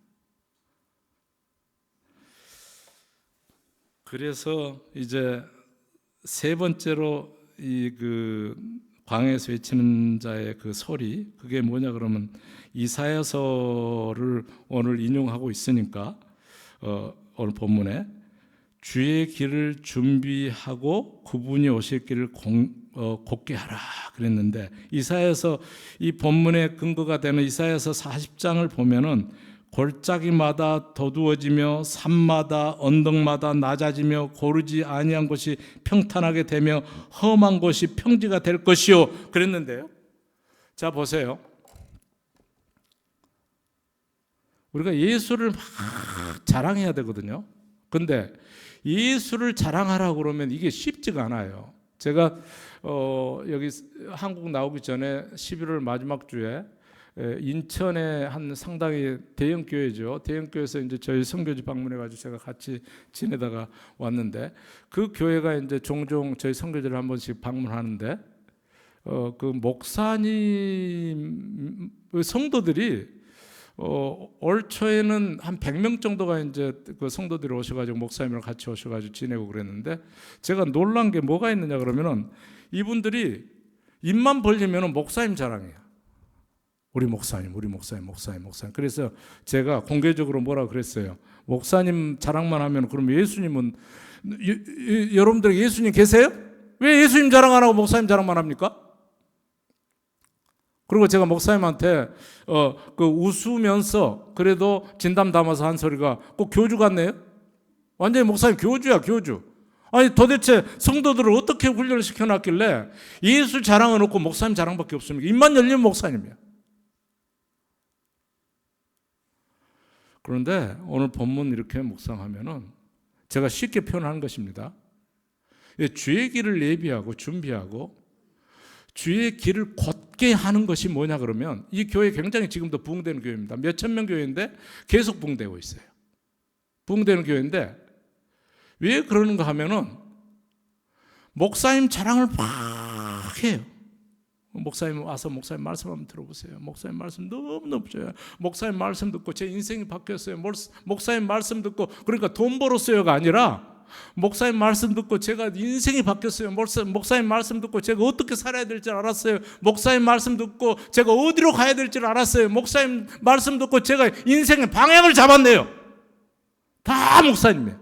Speaker 1: 그래서 이제 세 번째로 광야에서 외치는 자의 그 소리, 그게 뭐냐 그러면 이사야서를 오늘 인용하고 있으니까 오늘 본문에 주의 길을 준비하고 그분이 오실 길을 곱게 하라 그랬는데 이사야서 이 본문의 근거가 되는 이사야서 40장을 보면은 골짜기마다 더두어지며 산마다 언덕마다 낮아지며 고르지 아니한 곳이 평탄하게 되며 험한 곳이 평지가 될 것이요 그랬는데요. 자 보세요. 우리가 예수를 막 자랑해야 되거든요. 근데 예수를 자랑하라고 그러면 이게 쉽지가 않아요. 제가 여기 한국 나오기 전에 11월 마지막 주에 인천의 한 상당히 대형 교회죠. 대형 교회에서 이제 저희 선교지 방문해가지고 제가 같이 지내다가 왔는데 그 교회가 이제 종종 저희 선교지를 한 번씩 방문하는데 그 목사님 성도들이 올 초에는 한 100명 정도가 이제 그 성도들이 오셔가지고 목사님이랑 같이 오셔가지고 지내고 그랬는데 제가 놀란 게 뭐가 있느냐 그러면은 이분들이 입만 벌리면은 목사님 자랑이에요. 우리 목사님. 그래서 제가 공개적으로 뭐라 그랬어요. 목사님 자랑만 하면 그럼 예수님은 여러분들 예수님 계세요? 왜 예수님 자랑 안 하고 목사님 자랑만 합니까? 그리고 제가 목사님한테 그 웃으면서 그래도 진담 담아서 한 소리가 꼭 교주 같네요. 완전히 목사님 교주야 교주. 아니 도대체 성도들을 어떻게 훈련을 시켜놨길래 예수 자랑은 없고 목사님 자랑밖에 없습니까? 입만 열리면 목사님이야. 그런데 오늘 본문 이렇게 묵상하면은 제가 쉽게 표현하는 것입니다. 주의 길을 예비하고 준비하고 주의 길을 곧게 하는 것이 뭐냐 그러면 이 교회 굉장히 지금도 부흥되는 교회입니다. 몇천 명 교회인데 계속 부흥되고 있어요. 부흥되는 교회인데 왜 그러는가 하면은 목사님 자랑을 막 해요. 목사님 와서 목사님 말씀 한번 들어보세요. 목사님 말씀 너무너무 좋아요. 목사님 말씀 듣고 제 인생이 바뀌었어요. 목사님 말씀 듣고 그러니까 돈 벌었어요가 아니라 목사님 말씀 듣고 제가 인생이 바뀌었어요. 목사님 말씀 듣고 제가 어떻게 살아야 될지 알았어요. 목사님 말씀 듣고 제가 어디로 가야 될지 알았어요. 목사님 말씀 듣고 제가 인생의 방향을 잡았네요. 다 목사님이에요.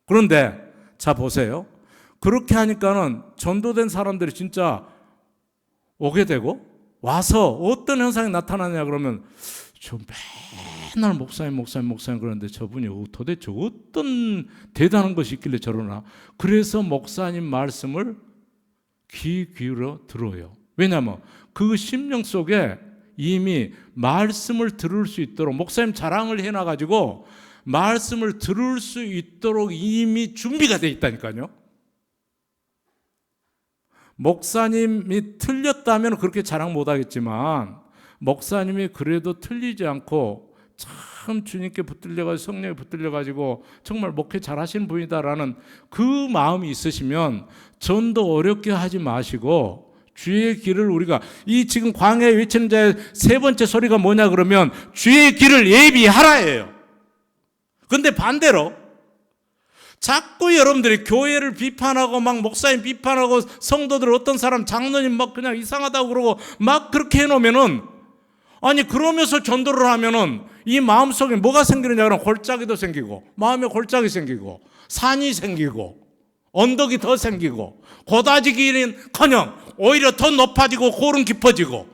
Speaker 1: 그런데 자 보세요. 그렇게 하니까는 전도된 사람들이 진짜 오게 되고 와서 어떤 현상이 나타나냐 그러면 저 맨날 목사님 그러는데 저분이 도대체 어떤 대단한 것이 있길래 저러나. 그래서 목사님 말씀을 귀 기울여 들어요. 왜냐하면 그 심령 속에 이미 말씀을 들을 수 있도록 목사님 자랑을 해놔가지고 말씀을 들을 수 있도록 이미 준비가 돼 있다니까요. 목사님이 틀렸다면 그렇게 자랑 못하겠지만 목사님이 그래도 틀리지 않고 참 주님께 붙들려가지고 성령에 붙들려가지고 정말 목회 잘하시는 분이다라는 그 마음이 있으시면 전도 어렵게 하지 마시고 주의 길을 우리가 이 지금 광야에 외치는 자의 세 번째 소리가 뭐냐 그러면 주의 길을 예비하라예요. 그런데 반대로 자꾸 여러분들이 교회를 비판하고 막 목사님 비판하고 성도들 어떤 사람 장로님 막 그냥 이상하다고 그러고 막 그렇게 해놓으면은 아니 그러면서 전도를 하면은 이 마음속에 뭐가 생기느냐 그러면 골짜기도 생기고 마음에 골짜기 생기고 산이 생기고 언덕이 더 생기고 고다지기는커녕 오히려 더 높아지고 골은 깊어지고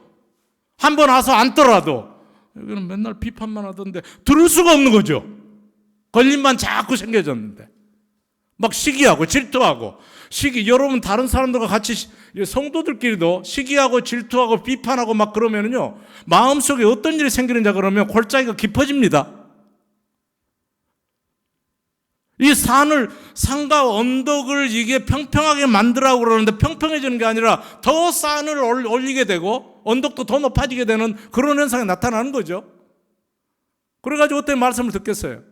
Speaker 1: 한 번 와서 앉더라도 여기는 맨날 비판만 하던데 들을 수가 없는 거죠. 걸림만 자꾸 생겨졌는데 막 시기하고 질투하고 여러분 다른 사람들과 같이 성도들끼리도 시기하고 질투하고 비판하고 막 그러면은요 마음속에 어떤 일이 생기느냐 그러면 골짜기가 깊어집니다. 이 산과 언덕을 이게 평평하게 만들라고 그러는데 평평해지는 게 아니라 더 산을 올리게 되고 언덕도 더 높아지게 되는 그런 현상이 나타나는 거죠. 그래가지고 어떤 말씀을 듣겠어요.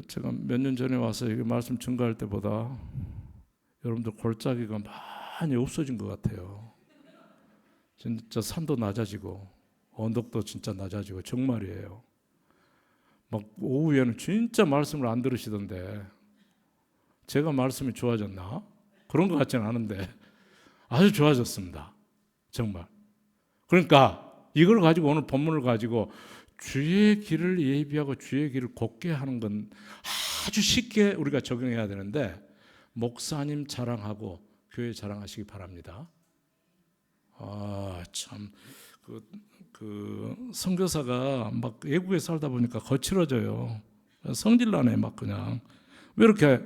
Speaker 1: 제가 몇 년 전에 와서 이게 말씀 증거할 때보다 여러분들 골짜기가 많이 없어진 것 같아요. 진짜 산도 낮아지고 언덕도 진짜 낮아지고 정말이에요. 막 오후에는 진짜 말씀을 안 들으시던데 제가 말씀이 좋아졌나? 그런 것 같지는 않은데 아주 좋아졌습니다. 정말. 그러니까 이걸 가지고 오늘 본문을 가지고 주의 길을 예비하고 주의 길을 곧게 하는 건 아주 쉽게 우리가 적용해야 되는데 목사님 자랑하고 교회 자랑하시기 바랍니다. 참 선교사가 막 외국에 살다 보니까 거칠어져요. 성질나네 막 그냥. 왜 이렇게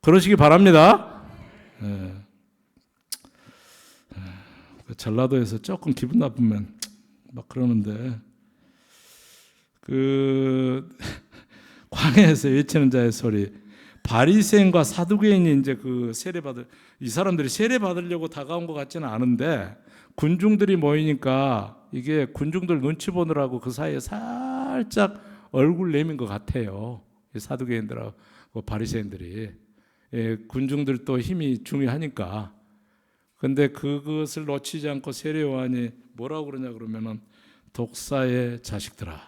Speaker 1: 그러시기 바랍니다. 예. 전라도에서 조금 기분 나쁘면 막 그러는데 광야에서 외치는 자의 소리. 바리새인과 사두개인이 이제 이 사람들이 세례 받으려고 다가온 것 같지는 않은데 군중들이 모이니까 이게 군중들 눈치 보느라고 그 사이에 살짝 얼굴 내민 것 같아요. 사두개인들하고 바리새인들이. 예, 군중들도 힘이 중요하니까. 근데 그것을 놓치지 않고 세례 요한이 뭐라고 그러냐 그러면은 독사의 자식들아,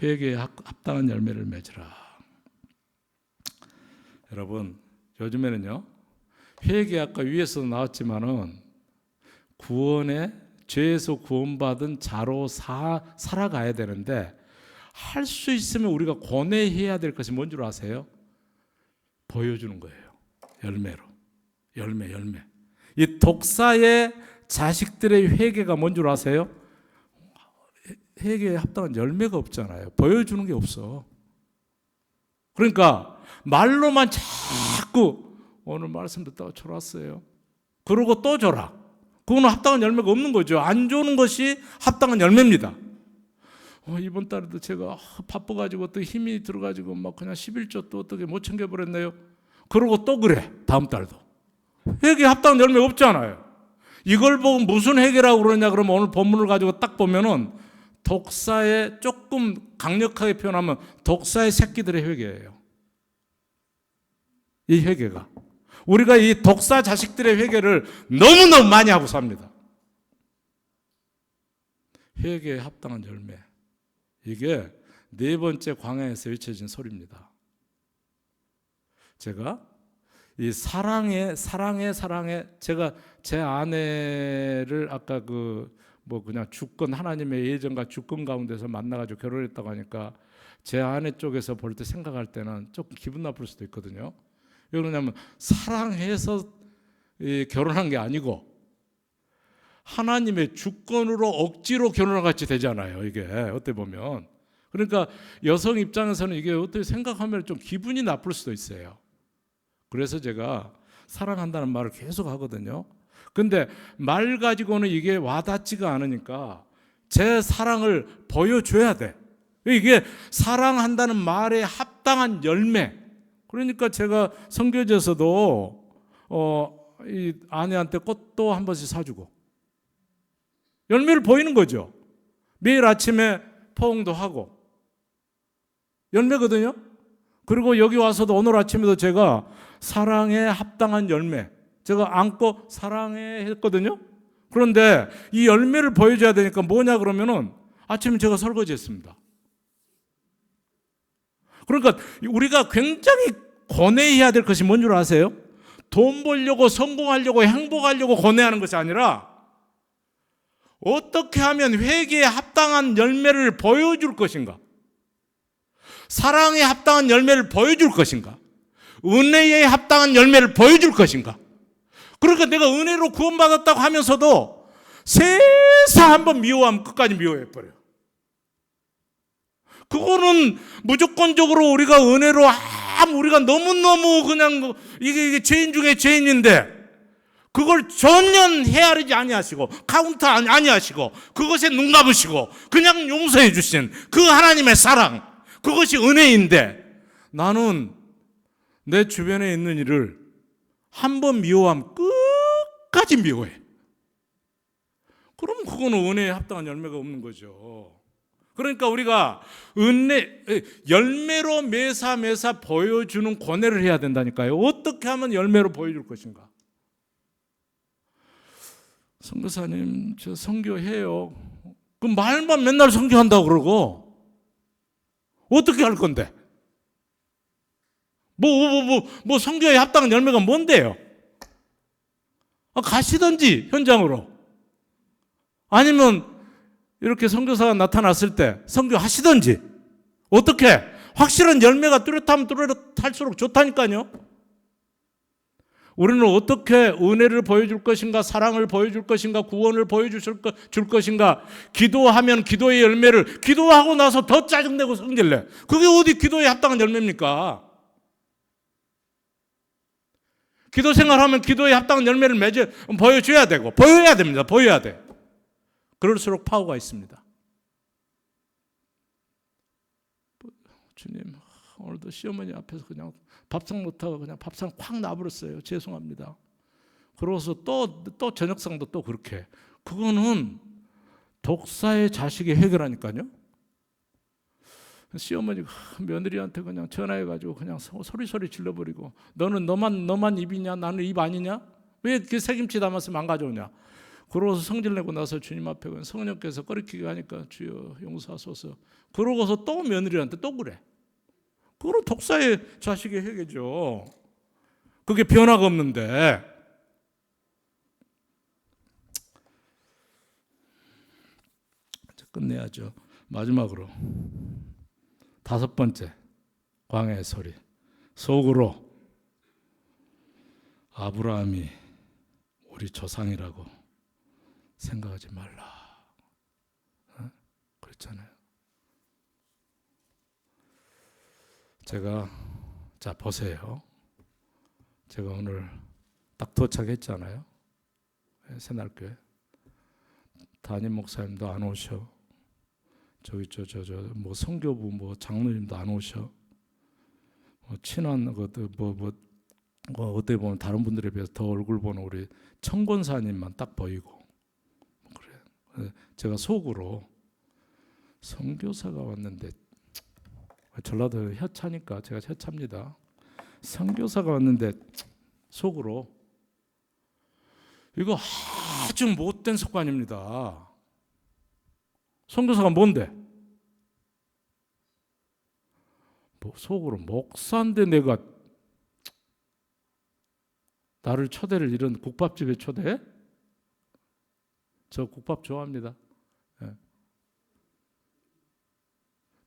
Speaker 1: 회개에 합당한 열매를 맺으라. 여러분, 요즘에는요, 회개 아까 위에서도 나왔지만은 구원의 죄에서 구원받은 자로 살아가야 되는데 할 수 있으면 우리가 권해해야 될 것이 뭔 줄 아세요? 보여주는 거예요. 열매로. 열매. 이 독사의 자식들의 회개가 뭔 줄 아세요? 회개에 합당한 열매가 없잖아요. 보여주는 게 없어. 그러니까 말로만 자꾸 오늘 말씀 듣다가 졸았어요. 그러고 또 졸아. 그거는 합당한 열매가 없는 거죠. 안 주는 것이 합당한 열매입니다. 이번 달에도 제가 바빠가지고 또 힘이 들어가지고 막 그냥 11조 또 어떻게 못 챙겨버렸네요. 그러고 또 그래. 다음 달도. 회개에 합당한 열매가 없잖아요. 이걸 보고 무슨 회개라고 그러냐 그러면 오늘 본문을 가지고 딱 보면은 독사의, 조금 강력하게 표현하면 독사의 새끼들의 회개예요. 이 회개가. 우리가 이 독사 자식들의 회개를 너무너무 많이 하고 삽니다. 회개에 합당한 열매. 이게 네 번째 광야에서 외쳐진 소리입니다. 제가 이 사랑해 제가 제 아내를 아까 그냥 주권, 하나님의 예정과 주권 가운데서 만나가지고 결혼했다고 하니까 제 아내 쪽에서 볼 때 생각할 때는 조금 기분 나쁠 수도 있거든요. 왜 그러냐면 사랑해서 결혼한 게 아니고 하나님의 주권으로 억지로 결혼을 같이 되잖아요. 이게 어떻게 보면. 그러니까 여성 입장에서는 이게 어떻게 생각하면 좀 기분이 나쁠 수도 있어요. 그래서 제가 사랑한다는 말을 계속 하거든요. 근데 말 가지고는 이게 와닿지가 않으니까 제 사랑을 보여줘야 돼. 이게 사랑한다는 말에 합당한 열매. 그러니까 제가 선교지에서도 이 아내한테 꽃도 한 번씩 사주고 열매를 보이는 거죠. 매일 아침에 포옹도 하고 열매거든요. 그리고 여기 와서도 오늘 아침에도 제가 사랑에 합당한 열매 제가 안고 사랑해 했거든요. 그런데 이 열매를 보여줘야 되니까 뭐냐 그러면은 아침에 제가 설거지했습니다. 그러니까 우리가 굉장히 권해해야 될 것이 뭔 줄 아세요? 돈 벌려고 성공하려고 행복하려고 권해하는 것이 아니라 어떻게 하면 회개에 합당한 열매를 보여줄 것인가? 사랑에 합당한 열매를 보여줄 것인가? 은혜에 합당한 열매를 보여줄 것인가? 그러니까 내가 은혜로 구원받았다고 하면서도 세상 한번 미워하면 끝까지 미워해버려요. 그거는 무조건적으로 우리가 은혜로 우리가 너무너무 그냥 이게 죄인 중에 죄인인데 그걸 전혀 헤아리지 아니하시고 카운터 아니하시고 그것에 눈 감으시고 그냥 용서해 주신 그 하나님의 사랑, 그것이 은혜인데 나는 내 주변에 있는 일을 한 번 미워하면 끝까지 미워해. 그럼 그거는 은혜에 합당한 열매가 없는 거죠. 그러니까 우리가 열매로 매사 보여주는 권해를 해야 된다니까요. 어떻게 하면 열매로 보여줄 것인가? 선교사님, 저 선교해요. 그 말만 맨날 선교한다고 그러고 어떻게 할 건데? 뭐 선교에 합당한 열매가 뭔데요? 가시든지 현장으로. 아니면 이렇게 선교사가 나타났을 때 선교하시든지 어떻게 확실한 열매가 뚜렷하면 뚜렷할수록 좋다니까요. 우리는 어떻게 은혜를 보여줄 것인가, 사랑을 보여줄 것인가, 구원을 보여줄 것인가. 기도하면 기도의 열매를, 기도하고 나서 더 짜증내고 성질내. 그게 어디 기도에 합당한 열매입니까? 기도 생활하면 기도에 합당한 열매를 보여줘야 되고, 보여야 됩니다. 보여야 돼. 그럴수록 파워가 있습니다. 주님, 오늘도 시어머니 앞에서 그냥 밥상 못하고 그냥 밥상 확 놔버렸어요. 죄송합니다. 그러고서 또 저녁상도 또 그렇게. 그거는 독사의 자식이 해결하니까요. 시어머니가 며느리한테 그냥 전화해가지고 그냥 소리 질러버리고, 너는 너만 입이냐? 나는 입 아니냐? 왜 이렇게 새김치 담았으면 안 가져오냐? 그러고서 성질내고 나서 주님 앞에 성령께서 꺼리키게 하니까 주여 용서하소서. 그러고서 또 며느리한테 또 그래. 그건 독사의 자식의 회개죠. 그게 변화가 없는데. 끝내야죠. 마지막으로 5번째 광야의 소리. 속으로 아브라함이 우리 조상이라고 생각하지 말라. 그렇잖아요. 자 보세요. 제가 오늘 딱 도착했잖아요. 새날교회. 담임 목사님도 안 오셔. 저기 뭐 선교부 뭐 장로님도 안 오셔. 친한 것도 어떻게 보면 다른 분들에 비해서 더 얼굴 보는 우리 청권사님만 딱 보이고 그래. 제가 속으로 선교사가 왔는데, 전라도 혀차니까 제가 혀차입니다. 선교사가 왔는데 속으로 이거 아주 못된 습관입니다. 선교사가 뭔데? 속으로 목사인데 내가 나를 초대를 이런 국밥집에 초대해? 저 국밥 좋아합니다.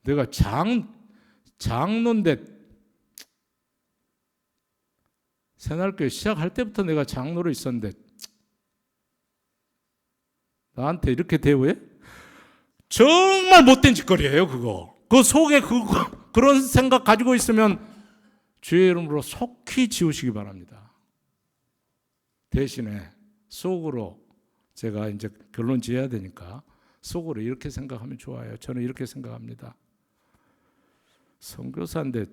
Speaker 1: 내가 장로인데, 새날교회 시작할 때부터 내가 장로로 있었는데 나한테 이렇게 대우해? 정말 못된 짓거리예요. 그거. 그 속에 그런 생각 가지고 있으면 주의 이름으로 속히 지우시기 바랍니다. 대신에 속으로, 제가 이제 결론 지어야 되니까 속으로 이렇게 생각하면 좋아요. 저는 이렇게 생각합니다. 선교사인데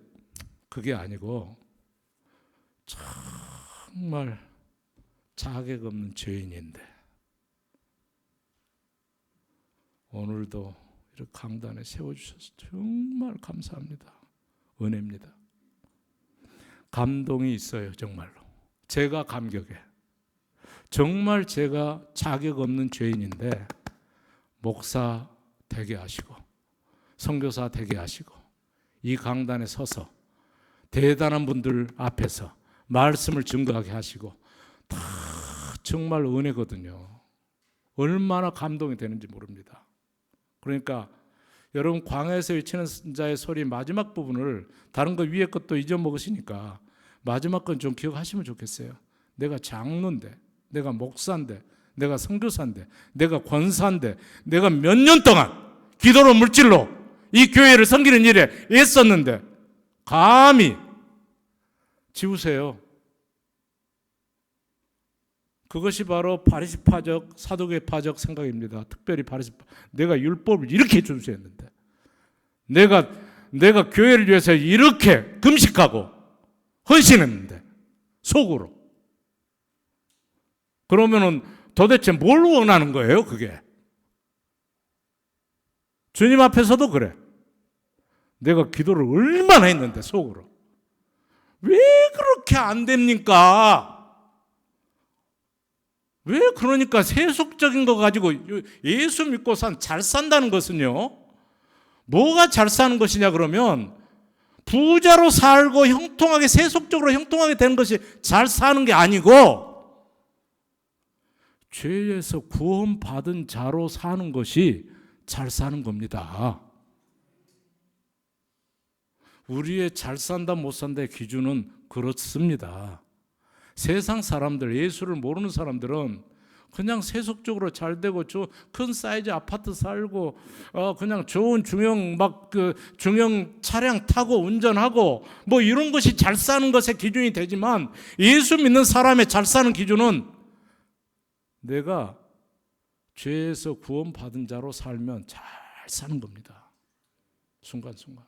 Speaker 1: 그게 아니고 정말 자격 없는 죄인인데 오늘도 이렇게 강단에 세워주셔서 정말 감사합니다. 은혜입니다. 감동이 있어요. 정말로. 제가 감격해. 정말 제가 자격 없는 죄인인데 목사 되게 하시고 선교사 되게 하시고 이 강단에 서서 대단한 분들 앞에서 말씀을 증거하게 하시고 다 정말 은혜거든요. 얼마나 감동이 되는지 모릅니다. 그러니까 여러분 광야에서 외치는 자의 소리 마지막 부분을, 다른 거 위에 것도 잊어먹으시니까 마지막 건 좀 기억하시면 좋겠어요. 내가 장로인데, 내가 목사인데, 내가 선교사인데, 내가 권사인데, 내가 몇 년 동안 기도로 물질로 이 교회를 섬기는 일에 애썼는데 감히 지우세요. 그것이 바로 바리새파적, 사두개파적 생각입니다. 특별히 바리새파. 내가 율법을 이렇게 준수했는데, 내가 교회를 위해서 이렇게 금식하고 헌신했는데 속으로. 그러면은 도대체 뭘 원하는 거예요, 그게? 주님 앞에서도 그래. 내가 기도를 얼마나 했는데 속으로. 왜 그렇게 안 됩니까? 왜 그러니까 세속적인 거 가지고 예수 믿고 잘 산다는 것은요, 뭐가 잘 사는 것이냐 그러면 부자로 살고 형통하게, 세속적으로 형통하게 되는 것이 잘 사는 게 아니고 죄에서 구원받은 자로 사는 것이 잘 사는 겁니다. 우리의 잘 산다 못 산다의 기준은 그렇습니다. 세상 사람들, 예수를 모르는 사람들은 그냥 세속적으로 잘 되고 큰 사이즈 아파트 살고 그냥 좋은 중형 중형 차량 타고 운전하고 뭐 이런 것이 잘 사는 것의 기준이 되지만, 예수 믿는 사람의 잘 사는 기준은 내가 죄에서 구원받은 자로 살면 잘 사는 겁니다. 순간순간.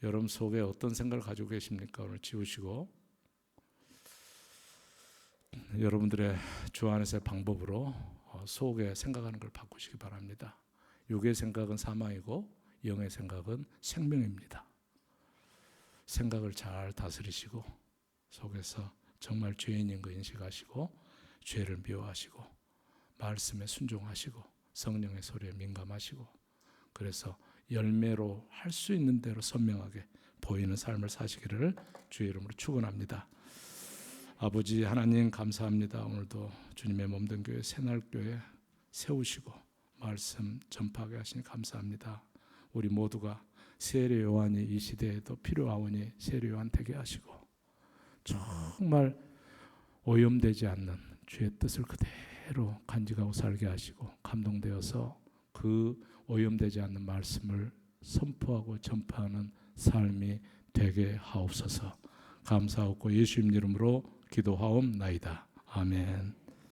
Speaker 1: 여러분 속에 어떤 생각을 가지고 계십니까? 오늘 지우시고 여러분들의 주 안에서의 방법으로 속에 생각하는 걸 바꾸시기 바랍니다. 육의 생각은 사망이고 영의 생각은 생명입니다. 생각을 잘 다스리시고 속에서 정말 죄인인 거 인식하시고 죄를 미워하시고 말씀에 순종하시고 성령의 소리에 민감하시고, 그래서 열매로 할 수 있는 대로 선명하게 보이는 삶을 사시기를 주의 이름으로 축원합니다. 아버지 하나님 감사합니다. 오늘도 주님의 몸된 교회 새날교회 세우시고 말씀 전파하게 하시니 감사합니다. 우리 모두가 세례 요한이 이 시대에도 필요하오니 세례 요한 되게 하시고 정말 오염되지 않는 주의 뜻을 그대로 간직하고 살게 하시고, 감동되어서 그 오염되지 않는 말씀을 선포하고 전파하는 삶이 되게 하옵소서. 감사하고 예수님 이름으로 기도하옵나이다. 아멘.